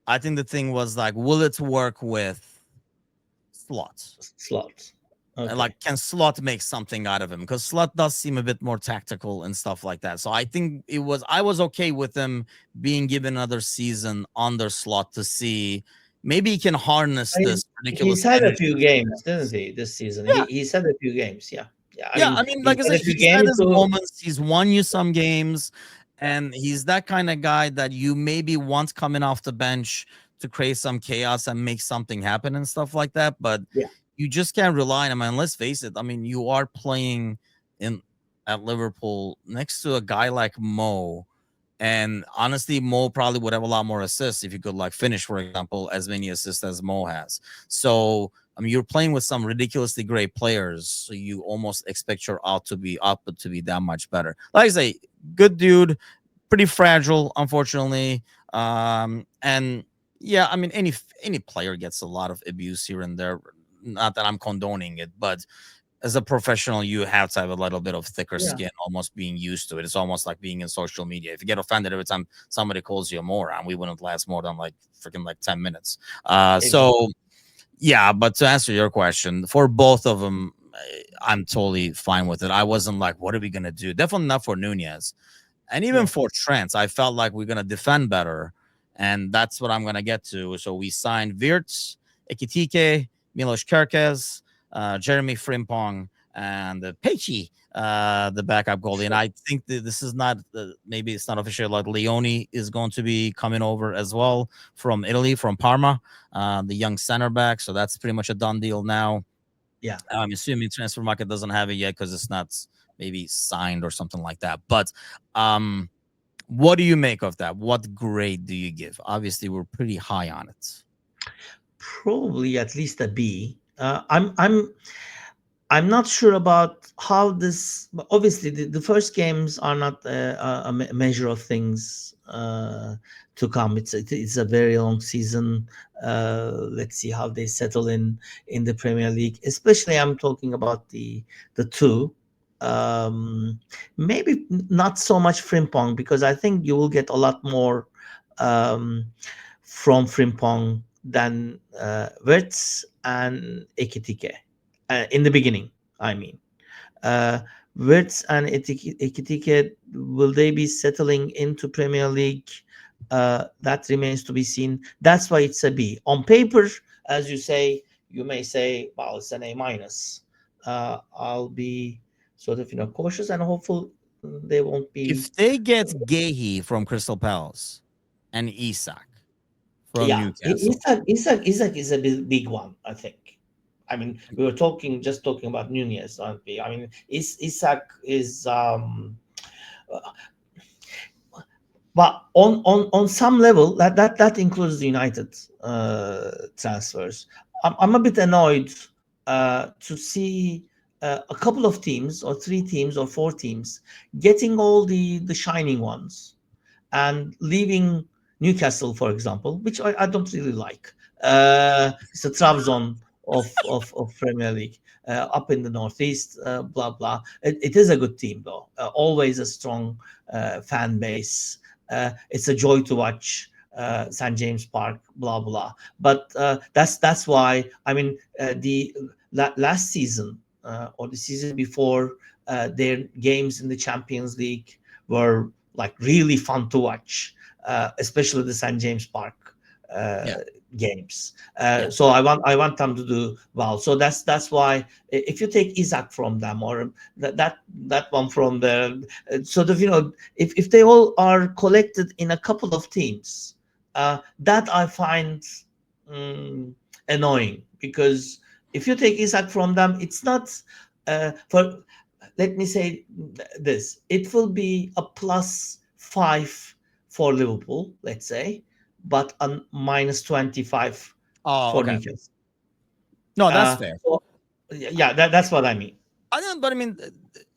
I think the thing was like, will it work with slots? slots. Okay. like, can Slot make something out of him? Because Slot does seem a bit more tactical and stuff like that. So I think I was okay with him being given another season under Slot to see maybe he can harness I mean, this ridiculous he's had a energy few that he games, didn't has. he, this season? Yeah, He's had a few games. Yeah. Yeah. I yeah. mean, I mean, he's like I had said, a few he's had games. his So moments. He's won you some games, and he's that kind of guy that you maybe want coming off the bench to create some chaos and make something happen and stuff like that. But yeah, you just can't rely on him. And let's face it, I mean, you are playing in at Liverpool next to a guy like Mo. And honestly, Mo probably would have a lot more assists if you could like finish, for example, as many assists as Mo has. So I mean, you're playing with some ridiculously great players, so you almost expect your output to be that much better. Like I say, good dude, pretty fragile, unfortunately. And yeah, I mean, any player gets a lot of abuse here and there. Not that I'm condoning it, but as a professional, you have to have a little bit of thicker yeah, skin, almost being used to it. It's almost like being in social media. If you get offended every time somebody calls you a moron, we wouldn't last more than like freaking like 10 minutes. exactly. So yeah, but to answer your question, for both of them, I'm totally fine with it. I wasn't like, what are we gonna do? Definitely not for Nunez, and even Yeah. for Trent. I felt like we're gonna defend better, and that's what I'm gonna get to. So we signed Wirtz, Ekitike, Milos Kerkez, Jeremy Frimpong, and Pechi, the backup goalie. And Sure. I think that this is not maybe it's not official. Like Leone is going to be coming over as well from Italy, from Parma, the young center back. So that's pretty much a done deal now. Yeah. I'm assuming transfer market doesn't have it yet because it's not maybe signed or something like that. But um, what do you make of that? What grade do you give? Obviously, we're pretty high on it. Probably at least a B. I'm not sure about how this. But obviously, the first games are not measure of things to come. It's a very long season. Let's see how they settle in the Premier League. Especially, I'm talking about the two. Um, Maybe not so much Frimpong because I think you will get a lot more um, from Frimpong than Wirtz and Ekitike in the beginning. I mean, uh, Wirtz and Ekitike, will they be settling into Premier League? That remains to be seen. That's why it's a B. On paper, as you say, you may say, well, it's an A minus. I'll be sort of cautious and hopeful they won't be. If they get Gehi from Crystal Palace and Isak from Yeah, Newcastle, Isak is a big one, I think. I mean, we were just talking about Nunez, aren't we? I mean, Isak is but on some level that includes the United transfers. I'm a bit annoyed to see a couple of teams or three teams or four teams getting all the shining ones and leaving Newcastle, for example, which I don't really like. It's a Trabzon of Premier League, up in the northeast, blah blah. It is a good team though, always a strong fan base. It's a joy to watch. St James Park, blah blah. But that's why I mean the last season or the season before, their games in the Champions League were like really fun to watch, especially the St James Park uh, yeah, games. yeah. So I want them to do well. So that's why if you take Isaac from them or that one from the sort of if they all are collected in a couple of teams, that I find mm, annoying because if you take Isaac from them, it's not for let me say this, it will be a +5 for Liverpool, let's say, but a -25 Oh, for okay. Newcastle. No, that's fair. So yeah, that's what I mean. I know, but I mean,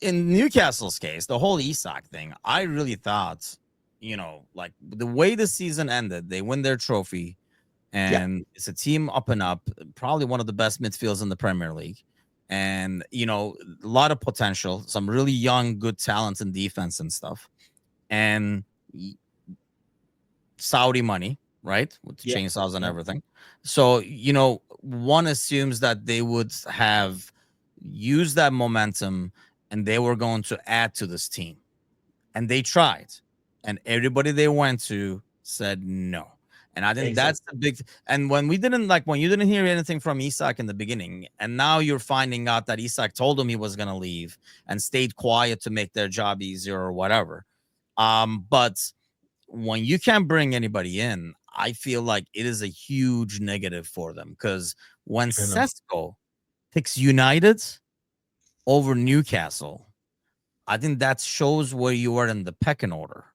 in Newcastle's case, the whole Isak thing, I really thought, like the way the season ended, they win their trophy, Yeah, and it's a team up and up, probably one of the best midfields in the Premier League, and a lot of potential, some really young, good talents in defense and stuff, and Saudi money, right, with the yeah, chainsaws and yeah, everything. So one assumes that they would have use that momentum, and they were going to add to this team. And they tried, and everybody they went to said no. And I think that's Exactly. the big. And when we didn't like when you didn't hear anything from Isak in the beginning, and now you're finding out that Isak told him he was gonna leave and stayed quiet to make their job easier or whatever. But when you can't bring anybody in, I feel like it is a huge negative for them because when I know. Sesko picks United over Newcastle, I think that shows where you are in the pecking order.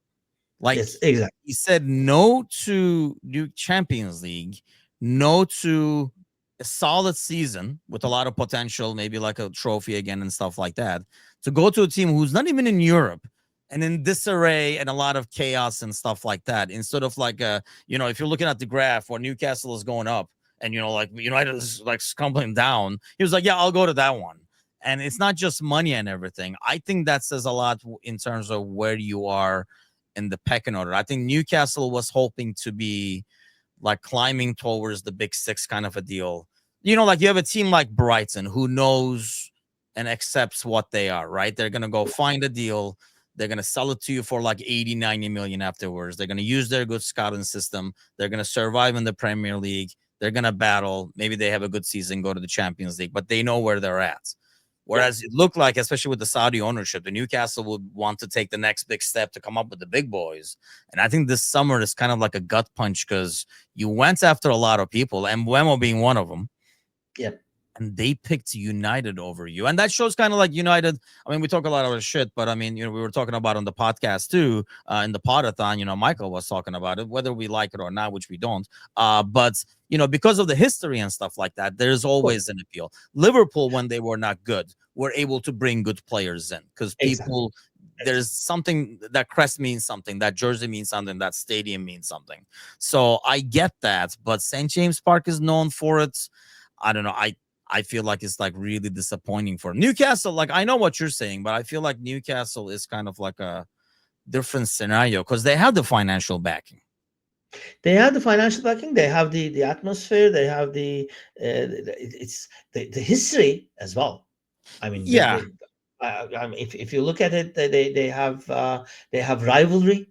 Like Yes, exactly. he said no to new Champions League, no to a solid season with a lot of potential, maybe like a trophy again and stuff like that, to go to a team who's not even in Europe and in disarray and a lot of chaos and stuff like that. Instead of like if you're looking at the graph where Newcastle is going up and like United is like crumbling down, he was like, yeah, I'll go to that one. And it's not just money and everything. I think that says a lot in terms of where you are in the pecking order. I think Newcastle was hoping to be like climbing towards the big six kind of a deal. Like you have a team like Brighton who knows and accepts what they are, right? They're going to go find a deal. They're going to sell it to you for like 80, 90 million afterwards. They're going to use their good scouting system. They're going to survive in the Premier League. They're going to battle. Maybe they have a good season, go to the Champions League, but they know where they're at. Yeah. Whereas it looked like, especially with the Saudi ownership, the Newcastle would want to take the next big step to come up with the big boys. And I think this summer is kind of like a gut punch because you went after a lot of people, and Buemo being one of them. Yeah. And they picked United over you. And that shows kind of like United. I mean, we talk a lot of shit, but I mean, we were talking about on the podcast too, in the podathon, Michael was talking about it, whether we like it or not, which we don't. But because of the history and stuff like that, there's Of course. always an appeal. Liverpool, when they were not good, were able to bring good players in because Exactly. people, there's something that crest means something, that jersey means something, that stadium means something. So I get that, but St. James Park is known for it. I don't know. I feel like it's like really disappointing for Newcastle. Like I know what you're saying, but I feel like Newcastle is kind of like a different scenario because they have the financial backing. They have the financial backing. They have the atmosphere. They have it's the history as well. I mean, Yeah, I mean, if you look at it, they have rivalry,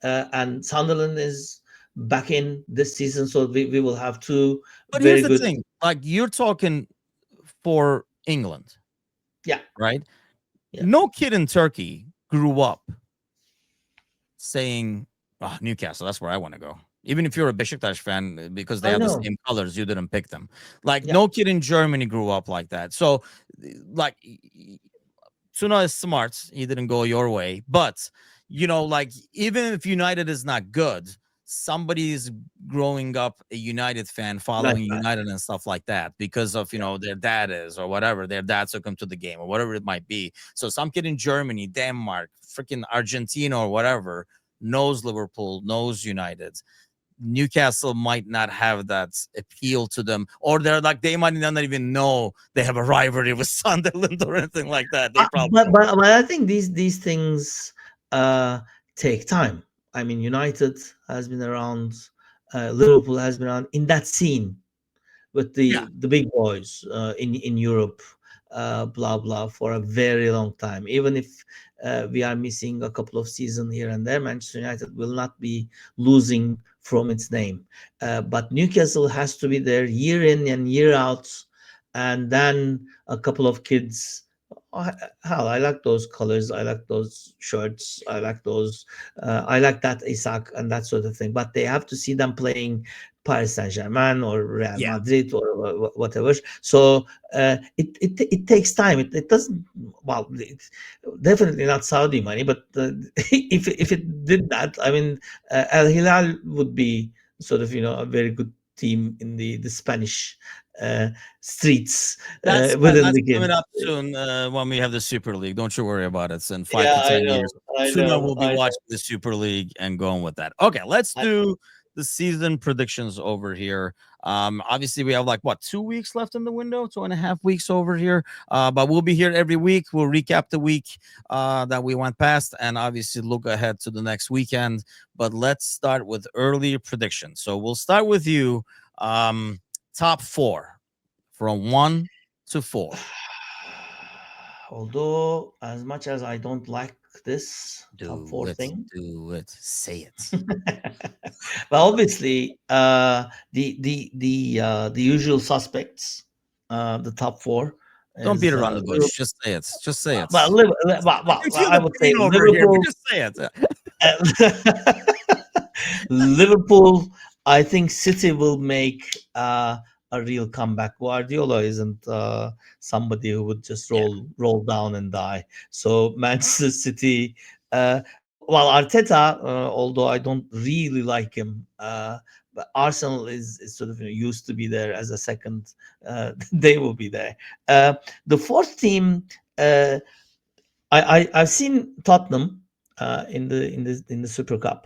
and Sunderland is back in this season, so we will have two but here's very the good. thing: like you're talking for England, Yeah, right? yeah, No kid in Turkey grew up saying, "Oh, Newcastle, that's where I want to go." Even if you're a Besiktas fan, because they I have the know. same colors, you didn't pick them. Like Yeah, no kid in Germany grew up like that. So, like Tuna is smart. He didn't go your way. But, like, even if United is not good, somebody is growing up a United fan, like following that. United and stuff like that because of, Yeah, their dad is or whatever. Their dad took them to the game or whatever it might be. So some kid in Germany, Denmark, freaking Argentina or whatever knows Liverpool, knows United. Newcastle might not have that appeal to them, or they're like they might not even know they have a rivalry with Sunderland or anything like that. They probably don't. but I think these things uh, take time. I mean, United has been around, Liverpool has been around in that scene with Yeah, the big boys in Europe, blah blah, for a very long time. Even if we are missing a couple of seasons here and there, Manchester United will not be losing from its name. But Newcastle has to be there year in and year out, and then a couple of kids. Oh, hell, I like those colors. I like those shirts. I like those. I like that Isaac and that sort of thing. But they have to see them playing Paris Saint Germain or Real yeah. Madrid or whatever. So it takes time. It doesn't. Well, it's definitely not Saudi money, but if it did that, I mean, Al Hilal would be sort of a very good team in the Spanish uh, streets within That's the coming game. up soon when we have the Super League. Don't you worry about it. It's in five Yeah, to I ten know, years. I Soon I know, will be I know. watching the Super League and going with that. Okay, let's I, do the season predictions over here. Obviously we have like what 2 weeks left in the window, 2.5 weeks over here. But we'll be here every week. We'll recap the week that we went past and obviously look ahead to the next weekend. But let's start with early predictions. So we'll start with you. Top four from 1 to 4. Although, as much as I don't like this top Do four it. thing, Do it. Say it. but obviously, the usual suspects, the top four Don't beat is around the bush. Just say it. Just say it. I can feel I the would say pain over here, but Liverpool. just say it. Liverpool. I think City will make a real comeback. Guardiola isn't somebody who would just Yeah. roll down and die. So Manchester City. Well, Arteta, although I don't really like him, but Arsenal is sort of, used to be there as a second. They will be there. The fourth team. I've seen Tottenham in the Super Cup.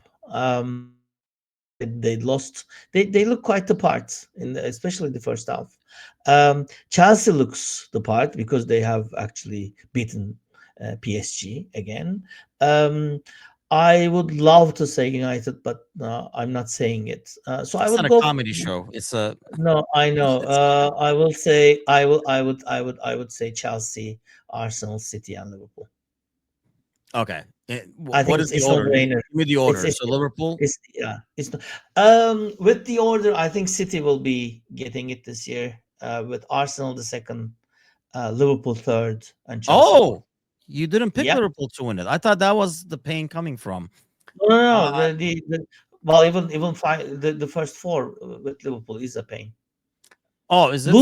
They lost. They look quite the part especially the first half. Chelsea looks the part because they have actually beaten PSG again. Um, I would love to say United, but I'm not saying it. So I It's will not a go. comedy show. It's a. No, I know. It's I will say I would say Chelsea, Arsenal, City, and Liverpool. okay. I What think is the it's no order? Give brainer. me the It's order. it's So Liverpool. it's yeah. It's not, with the order. I think City will be getting it this year. With Arsenal the second, Liverpool third, and Chelsea fourth. Oh, you didn't pick Yeah. Liverpool to win it. I thought that was the pain coming from. No, no, Uh, no. Well, even the first four with Liverpool is a pain. oh, is it?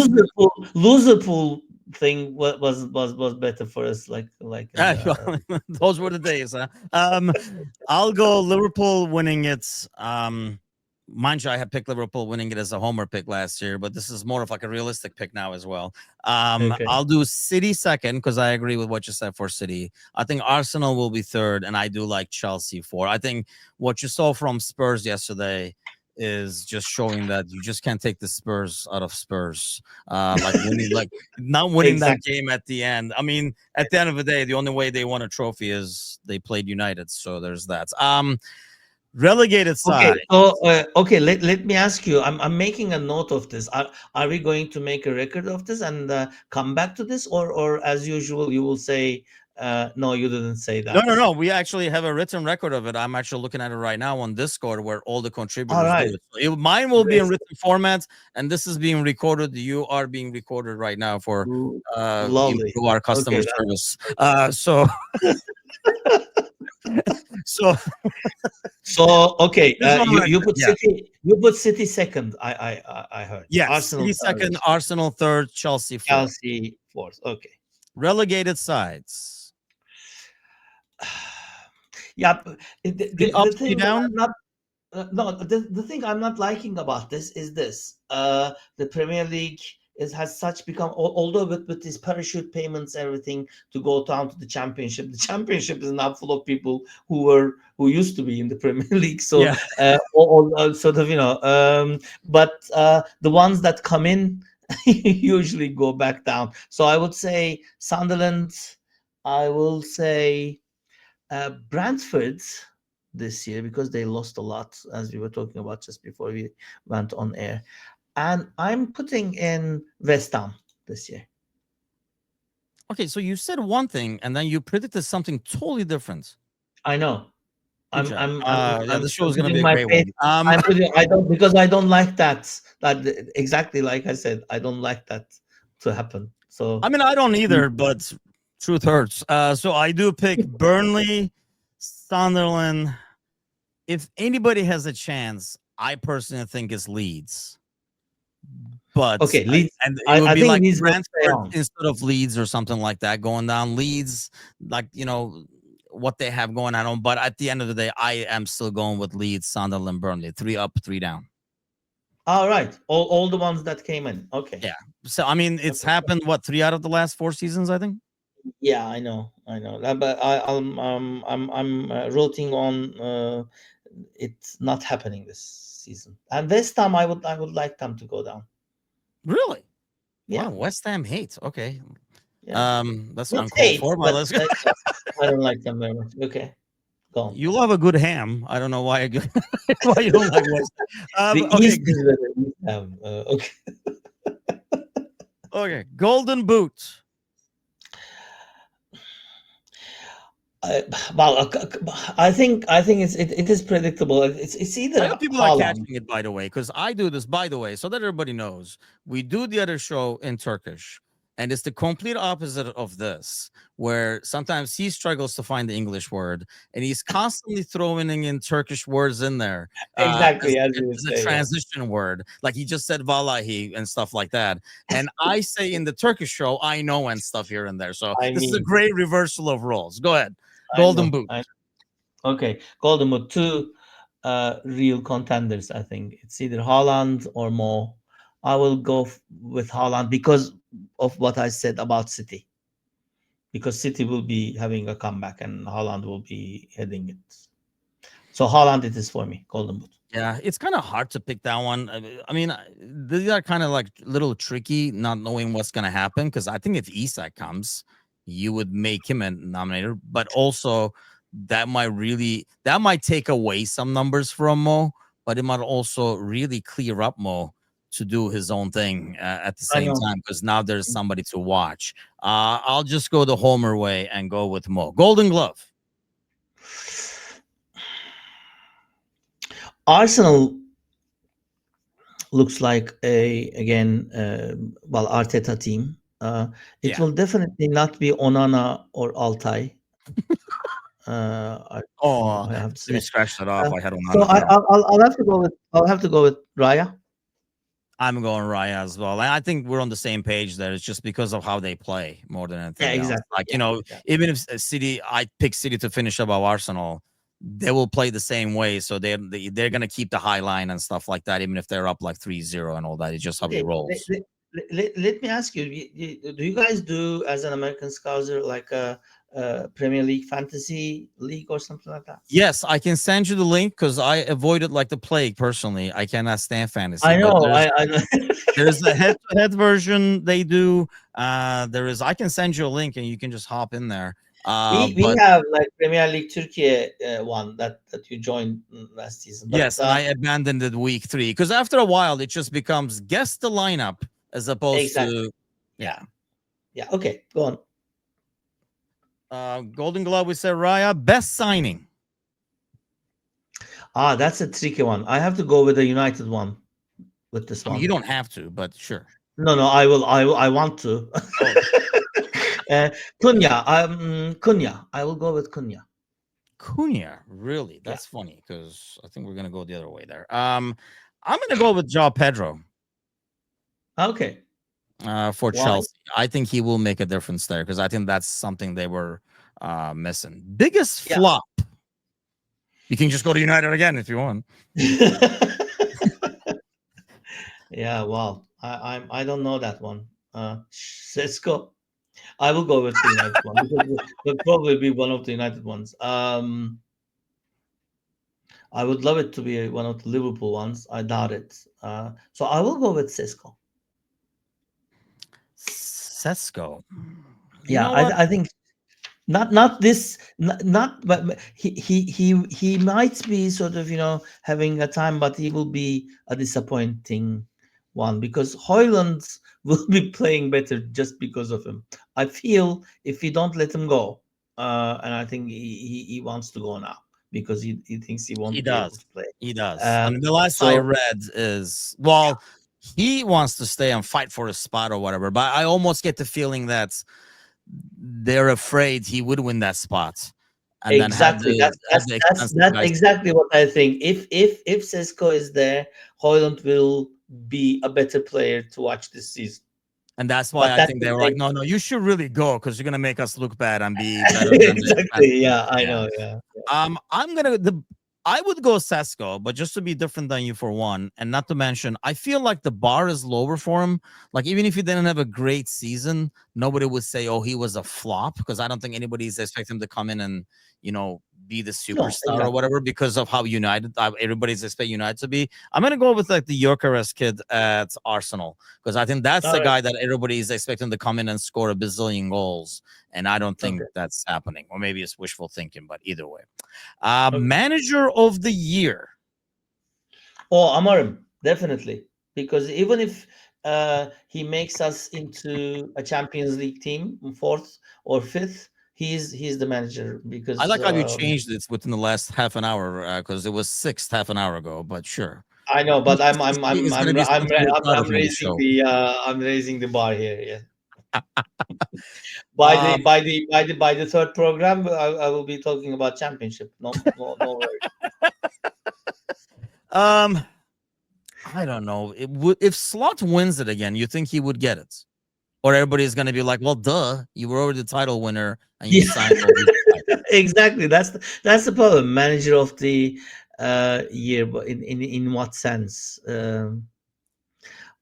Loser pool thing was better for us. Like in the Those were the days. Huh? I'll go Liverpool winning it. Mind you, I had picked Liverpool winning it as a homer pick last year, but this is more of like a realistic pick now as well. okay. I'll do City second because I agree with what you said for City. I think Arsenal will be third, and I do like Chelsea four. I think what you saw from Spurs yesterday is just showing that you just can't take the Spurs out of Spurs. Like winning, like not winning that Exactly. game at the end. I mean, at the end of the day, the only way they won a trophy is they played United. So there's that. Relegated Okay, side. so let me ask you. I'm making a note of this. Are we going to make a record of this and come back to this, or as usual you will say, no, you didn't say No, that. no, no. We actually have a written record of it. I'm actually looking at it right now on Discord where all the All contributors do right, it. So mine will be in great. written format, and this is being recorded. You are being recorded right now for Lovely. improve our Okay, customer service. that's So so so okay. just on You record. put Yeah. City second. I heard Yes. Arsenal City third, second, Arsenal third, Chelsea fourth. Chelsea fourth. Okay. Relegated sides. Yeah, Three up, the three thing that I'm down. not no, the thing I'm not liking about this is this. The Premier League has such become, although with these parachute payments, everything to go down to the championship. The championship is now full of people who used to be in the Premier League. So Yeah. sort of, but the ones that come in usually go back down. So I would say Sunderland. I will say Brentford this year because they lost a lot, as we were talking about just before we went on air. And I'm putting in West Ham this year. Okay. So you said one thing and then you predicted something totally different. I know. Good I'm job. I'm I'm Yeah, I'm the show is gonna be putting a my great faith. one. I don't, because I don't like that exactly like I said. I don't like that to happen. I So mean, I don't either, but truth hurts. So I do pick Burnley, Sunderland. If anybody has a chance, I personally think it's Leeds. But okay, Leeds. and it would I be think like Leeds will stay Brentford on. instead of Leeds or something like that going down. Leeds, like what they have going on. But at the end of the day, I am still going with Leeds, Sunderland, Burnley. Three up, three down. All right, all the ones that came in. Okay. Yeah. So I mean, it's Okay. happened what 3 out of the last 4 seasons, I think. Yeah, I know. But I'm rooting on it's not happening this season. And this time, I would like them to go down. Really? Wow, Yeah, West Ham hate. Okay. yeah. That's Not uncalled hate, for, but but let's go. yeah, I don't like them very much. Okay, go on. You love a good ham. I don't know why why you don't like West Ham. The Okay, East is where the East have. Okay. okay. Golden Boot. I, well, I think it is predictable. It's I either hope people are Haaland. catching it, by the way, because I do this, by the way, so that everybody knows. We do the other show in Turkish, and it's the complete opposite of this, where sometimes he struggles to find the English word, and he's constantly throwing in Turkish words in there Exactly as you as a say. Yeah, transition word. Like he just said "vallahi" and stuff like that. And I say in the Turkish show, I know and stuff here and there. So I this is a mean, great reversal of roles. Go ahead. I Golden know. Boot. Okay, Golden Boot, two real contenders. I think it's either Haaland or Mo. I will go with Haaland because of what I said about City. Because City will be having a comeback and Haaland will be heading it. So Haaland, it is for me, Golden Boot. Yeah, it's kind of hard to pick that one. I mean, these are kind of like little tricky, not knowing what's going to happen. Because I think if Isak comes, you would make him a nominator, but also that might take away some numbers from Mo, but it might also really clear up Mo to do his own thing at the I same know. time. Because now there's somebody to watch. I'll just go the Homer way and go with Mo. Golden Glove. Arsenal looks like a again well Arteta team. It Yeah. will definitely not be Onana or Altay. I, Oh, I have to let me say. scratch that off. I had So Onana down. I'll have to go with Raya. I'm going Raya as well. And I think we're on the same page there. It's just because of how they play more than Yeah, anything else. exactly. Like, Yeah, yeah. even if City, I pick City to finish above Arsenal, they will play the same way. So they're going to keep the high line and stuff like that, even if they're up like 3-0 and all that. It's just how he Okay, rolls. let me ask you, do you guys do as an American Scouser like a Premier League fantasy league or something like that? Yes, I can send you the link because I avoid it like the plague personally. I cannot stand fantasy, I but know, I know. there's the head-to-head version they do. There is, I can send you a link and you can just hop in there. We But have like Premier League Turkey one that you joined last season, but yes, and I abandoned it week 3 because after a while it just becomes guess the lineup as opposed exactly. to Yeah, yeah. yeah. Okay, go on. Golden Glove, we said Raya best signing. Ah, that's a tricky one. I have to go with the United one with this I mean, you one. don't have to, but sure. No, no, I will. I want to. Oh, uh, Cunha. I will go with Cunha. Cunha, really? Yeah. That's funny because I think we're gonna go the other way there. I'm gonna go with Joao Pedro Okay. for Why? Chelsea. I think he will make a difference there because I think that's something they were missing. Biggest Yeah. flop. You can just go to United again if you want. Yeah. Well, I don't know that one. Let's go. I will go with the United one because it will probably be one of the United ones. I would love it to be one of the Liverpool ones. I doubt it. So I will go with Cisco. Sesko. You Yeah, know what? I think not this not but he might be sort of having a time, but he will be a disappointing one because Hoyland will be playing better just because of him. I feel if we don't let him go, and I think he wants to go now because he thinks he He won't be able does. to play. He does. I mean, the last I So read is, well, he wants to stay and fight for a spot or whatever, but I almost get the feeling that they're afraid he would win that spot and then exactly. have the expensive That's guys. exactly what I think. If Sesko is there, Hoyland will be a better player to watch this season. And that's why But I that's think the they were like, thing. no, no, you should really go because you're gonna make us look bad and be better than the Exactly. expensive. Yeah, I Yeah. know. Yeah. I'm gonna the I would go Sesko, but just to be different than you for one, and not to mention, I feel like the bar is lower for him. Like even if he didn't have a great season, nobody would say, "Oh, he was a flop," because I don't think anybody's expecting him to come in and be the No, superstar or exactly. whatever because of how United everybody's expect United to be. I'm gonna go with like the Gyökeres kid at Arsenal because I think that's All the right. guy that everybody is expecting to come in and score a bazillion goals, and I don't think Okay. that's happening, or maybe it's wishful thinking. But either way. Okay. Manager of the year. Oh, Amarim, definitely. Because even if he makes us into a Champions League team, fourth or fifth, he's the manager I because like how you changed it within the last half an hour because it was sixth half an hour ago. But sure, I know, but consistency is going to be something we're proud of I'm on this raising show. the bar here. Yeah. Um, By the third program, I will be talking about championship. No worries. um, I don't know. It would if Slot wins it again. You think he would get it, or everybody's going to be like, "Well, duh, you were already the title winner and you Yeah, signed all these titles." exactly. That's the problem. Manager of the year, but in what sense?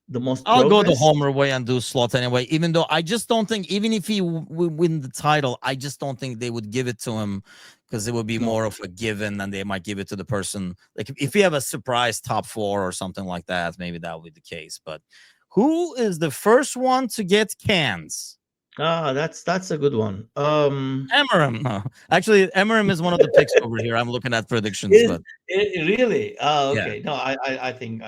The most I'll go the progress? Homer way and do Slot anyway. Even though I just don't think, even if he win the title, I just don't think they would give it to him because it would be No. more of a given, and they might give it to the person. Like if you have a surprise top four or something like that, maybe that would be the case. But who is the first one to get cans? Ah, that's a good one. Eminem. No. Actually, Eminem is one of the picks over here. I'm looking at predictions, Is but it really? Oh, yeah. okay. No, I think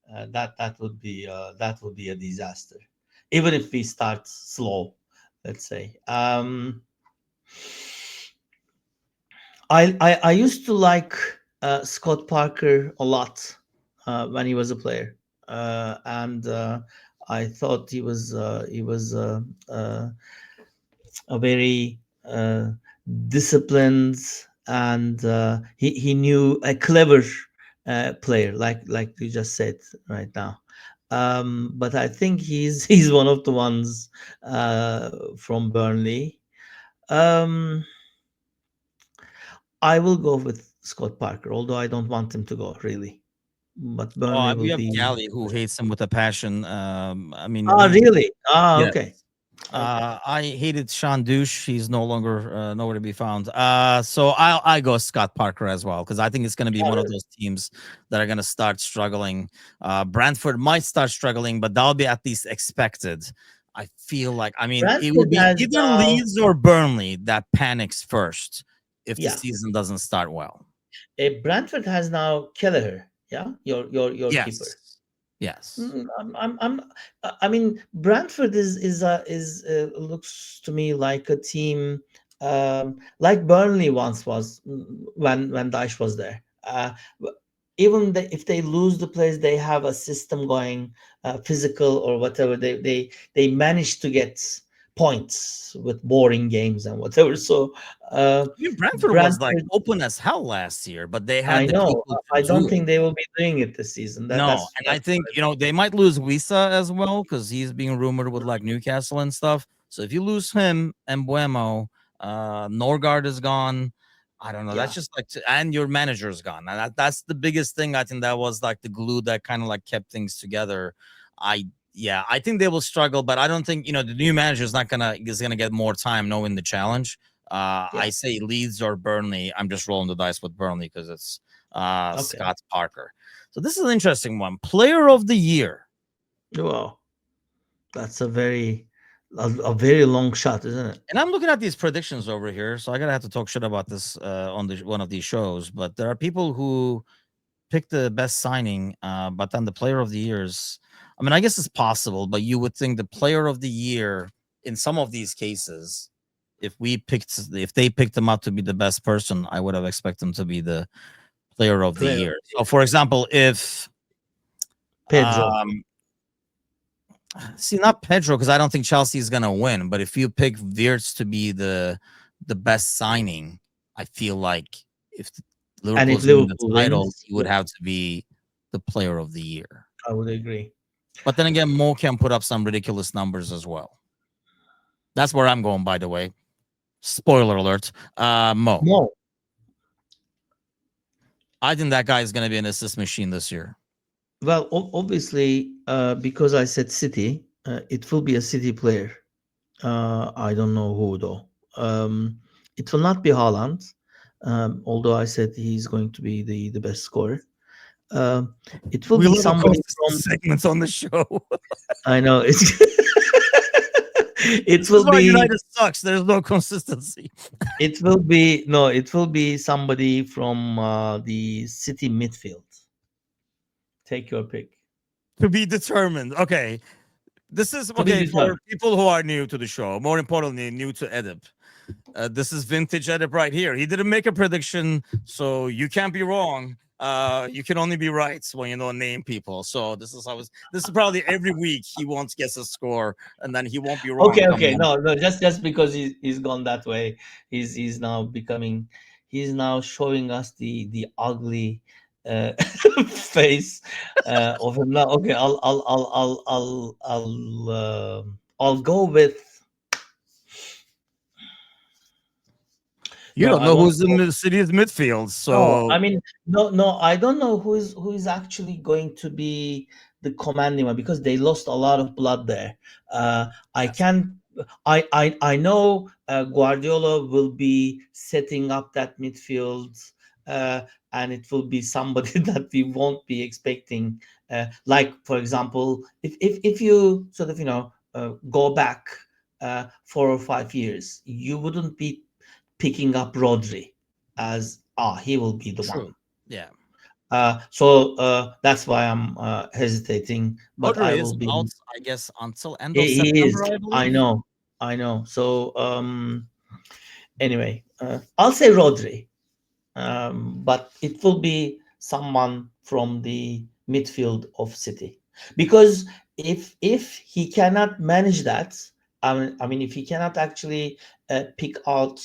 that would be a disaster, even if we start slow. Let's say. I used to like Scott Parker a lot when he was a player, and I thought he was a very disciplined, and he knew a clever player, like you just said right now. But I think he's one of the ones from Burnley. Um, I will go with Scott Parker, although I don't want him to go really. But Burnley We will have be. Gally who hates him with a passion. I mean, Ah, he really? Ah, yeah. okay, okay. I hated Sean Douche. He's no longer nowhere to be found. So I go Scott Parker as well because I think it's going to be one of those teams that are going to start struggling. Brentford might start struggling, but that'll be at least expected. I feel like I mean it will Brentford be has either now. Leeds or Burnley that panics first if the Yeah, season doesn't start well. Brentford has now Kelleher. Yeah, your keeper. Yes, yes. I'm I mean, Brentford looks to me like a team like Burnley once was, when Dyche was there. Even if they lose the place, they have a system going, physical or whatever. They manage to get points with boring games and whatever. So I mean, Brentford was like Brentford, open as hell last year, but they I had the know. people to I don't do it. think they will be doing it this season. No, and I That's think they might lose Wisa as well because he's being rumored with like Newcastle and stuff. So if you lose him and Buemo, Norgard is gone. I don't know. That's yeah. just like, and your manager is gone. And that's the biggest thing. I think that was like the glue that kind of like kept things together. I Yeah, I think they will struggle, but I don't think the new manager is gonna get more time knowing the challenge. Yeah. I say Leeds or Burnley. I'm just rolling the dice with Burnley because it's Okay. Scott Parker. So this is an interesting one. Player of the year. Wow. That's a very long shot, isn't it? And I'm looking at these predictions over here, so I gotta have to talk shit about this on one of these shows. But there are people who pick the best signing, but then the player of the years. I mean, I guess it's possible, but you would think the player of the year in some of these cases, if they picked them up to be the best person, I would have expected them to be the player of the Player of year. the So, for example, if Pedro. um, see, not Pedro, because I don't think Chelsea is gonna win. But if you pick Wirtz to be the best signing, I feel like if And if Liverpool's winning the Liverpool title, wins, he would have to be the player of the year. I would agree. But then again, Mo can put up some ridiculous numbers as well. That's where I'm going, by the way. Spoiler alert. Mo. No. I think that guy is gonna be an assist machine this year. Well, obviously, because I said City, it will be a City player. I don't know who though. It will not be Haaland, although I said he's going to be the best scorer. It will We be love a somebody consistent from. segments on the show. I know it's. It This is will why be. United sucks. There's no consistency. It will be no. It will be somebody from the City midfield. Take your pick. To be determined. Okay. This is To be okay for determined. people who are new to the show. More importantly, new to Edip. This is vintage Edip right here. He didn't make a prediction, so you can't be wrong. You can only be right when you don't name people. So this is how. This is probably every week he won't guess a score, and then he won't be wrong. Okay, Come okay. on. No, no, just because he's gone that way, he's now becoming, he's now showing us the ugly face of him now. Okay, I'll go with, You no, don't I know want to who's in go. the city's midfield, No, so I mean, no, no, I don't know who is actually going to be the commanding one, because they lost a lot of blood there. I yes, can, I know Guardiola will be setting up that midfield, uh, and it will be somebody that we won't be expecting. Like, for example, if you sort of, go back 4 or 5 years, you wouldn't be picking up Rodri as, he will be the one. true. Yeah, So that's why I'm hesitating, but I Rodri will is be. out, I guess, until end of He September, is. I I believe. know. I know. So anyway, I'll say Rodri, but it will be someone from the midfield of City, because if he cannot manage that, I mean, if he cannot actually pick out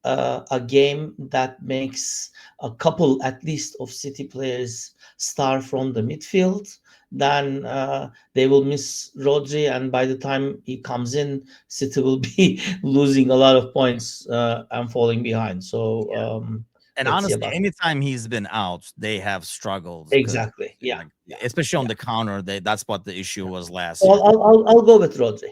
a game that makes a couple at least of City players star from the midfield, then they will miss Rodri, and by the time he comes in, City will be losing a lot of points and falling behind. So And let's see honestly, about that. anytime he's been out, they have struggled because, Exactly. Yeah. like, Yeah. especially on Yeah. the counter, that's what the issue was last So year. I'll go with Rodri.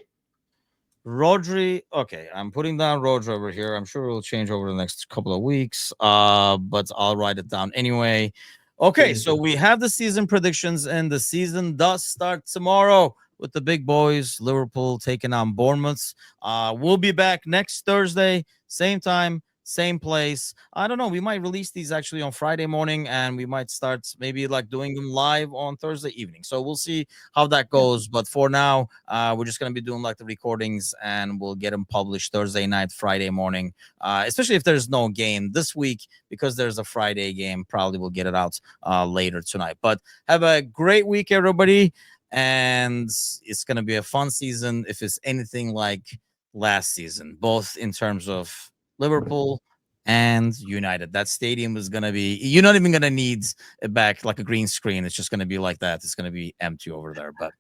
Rodri, okay, I'm putting down Rodri over here. I'm sure it'll change over the next couple of weeks. But I'll write it down anyway. Okay, Please so do. we have the season predictions, and the season does start tomorrow with the big boys, Liverpool taking on Bournemouth. We'll be back next Thursday, same time, same place. I don't know. We might release these actually on Friday morning, and we might start maybe like doing them live on Thursday evening. So we'll see how that Yeah. goes. But for now, we're just gonna be doing like the recordings, and we'll get them published Thursday night, Friday morning. Especially if there's no game this week, because there's a Friday game. Probably we'll get it out later tonight. But have a great week, everybody, and it's gonna be a fun season if it's anything like last season, both in terms of Liverpool and United. That stadium is gonna be. You're not even gonna need it back like a green screen. It's just gonna be like that. It's gonna be empty over there. But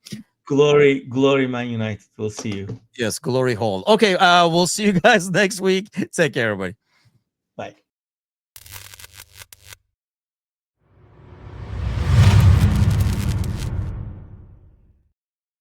Glory, glory, Man United. We'll see you. yes, glory hole. Okay, we'll see you guys next week. Take care, everybody. Bye.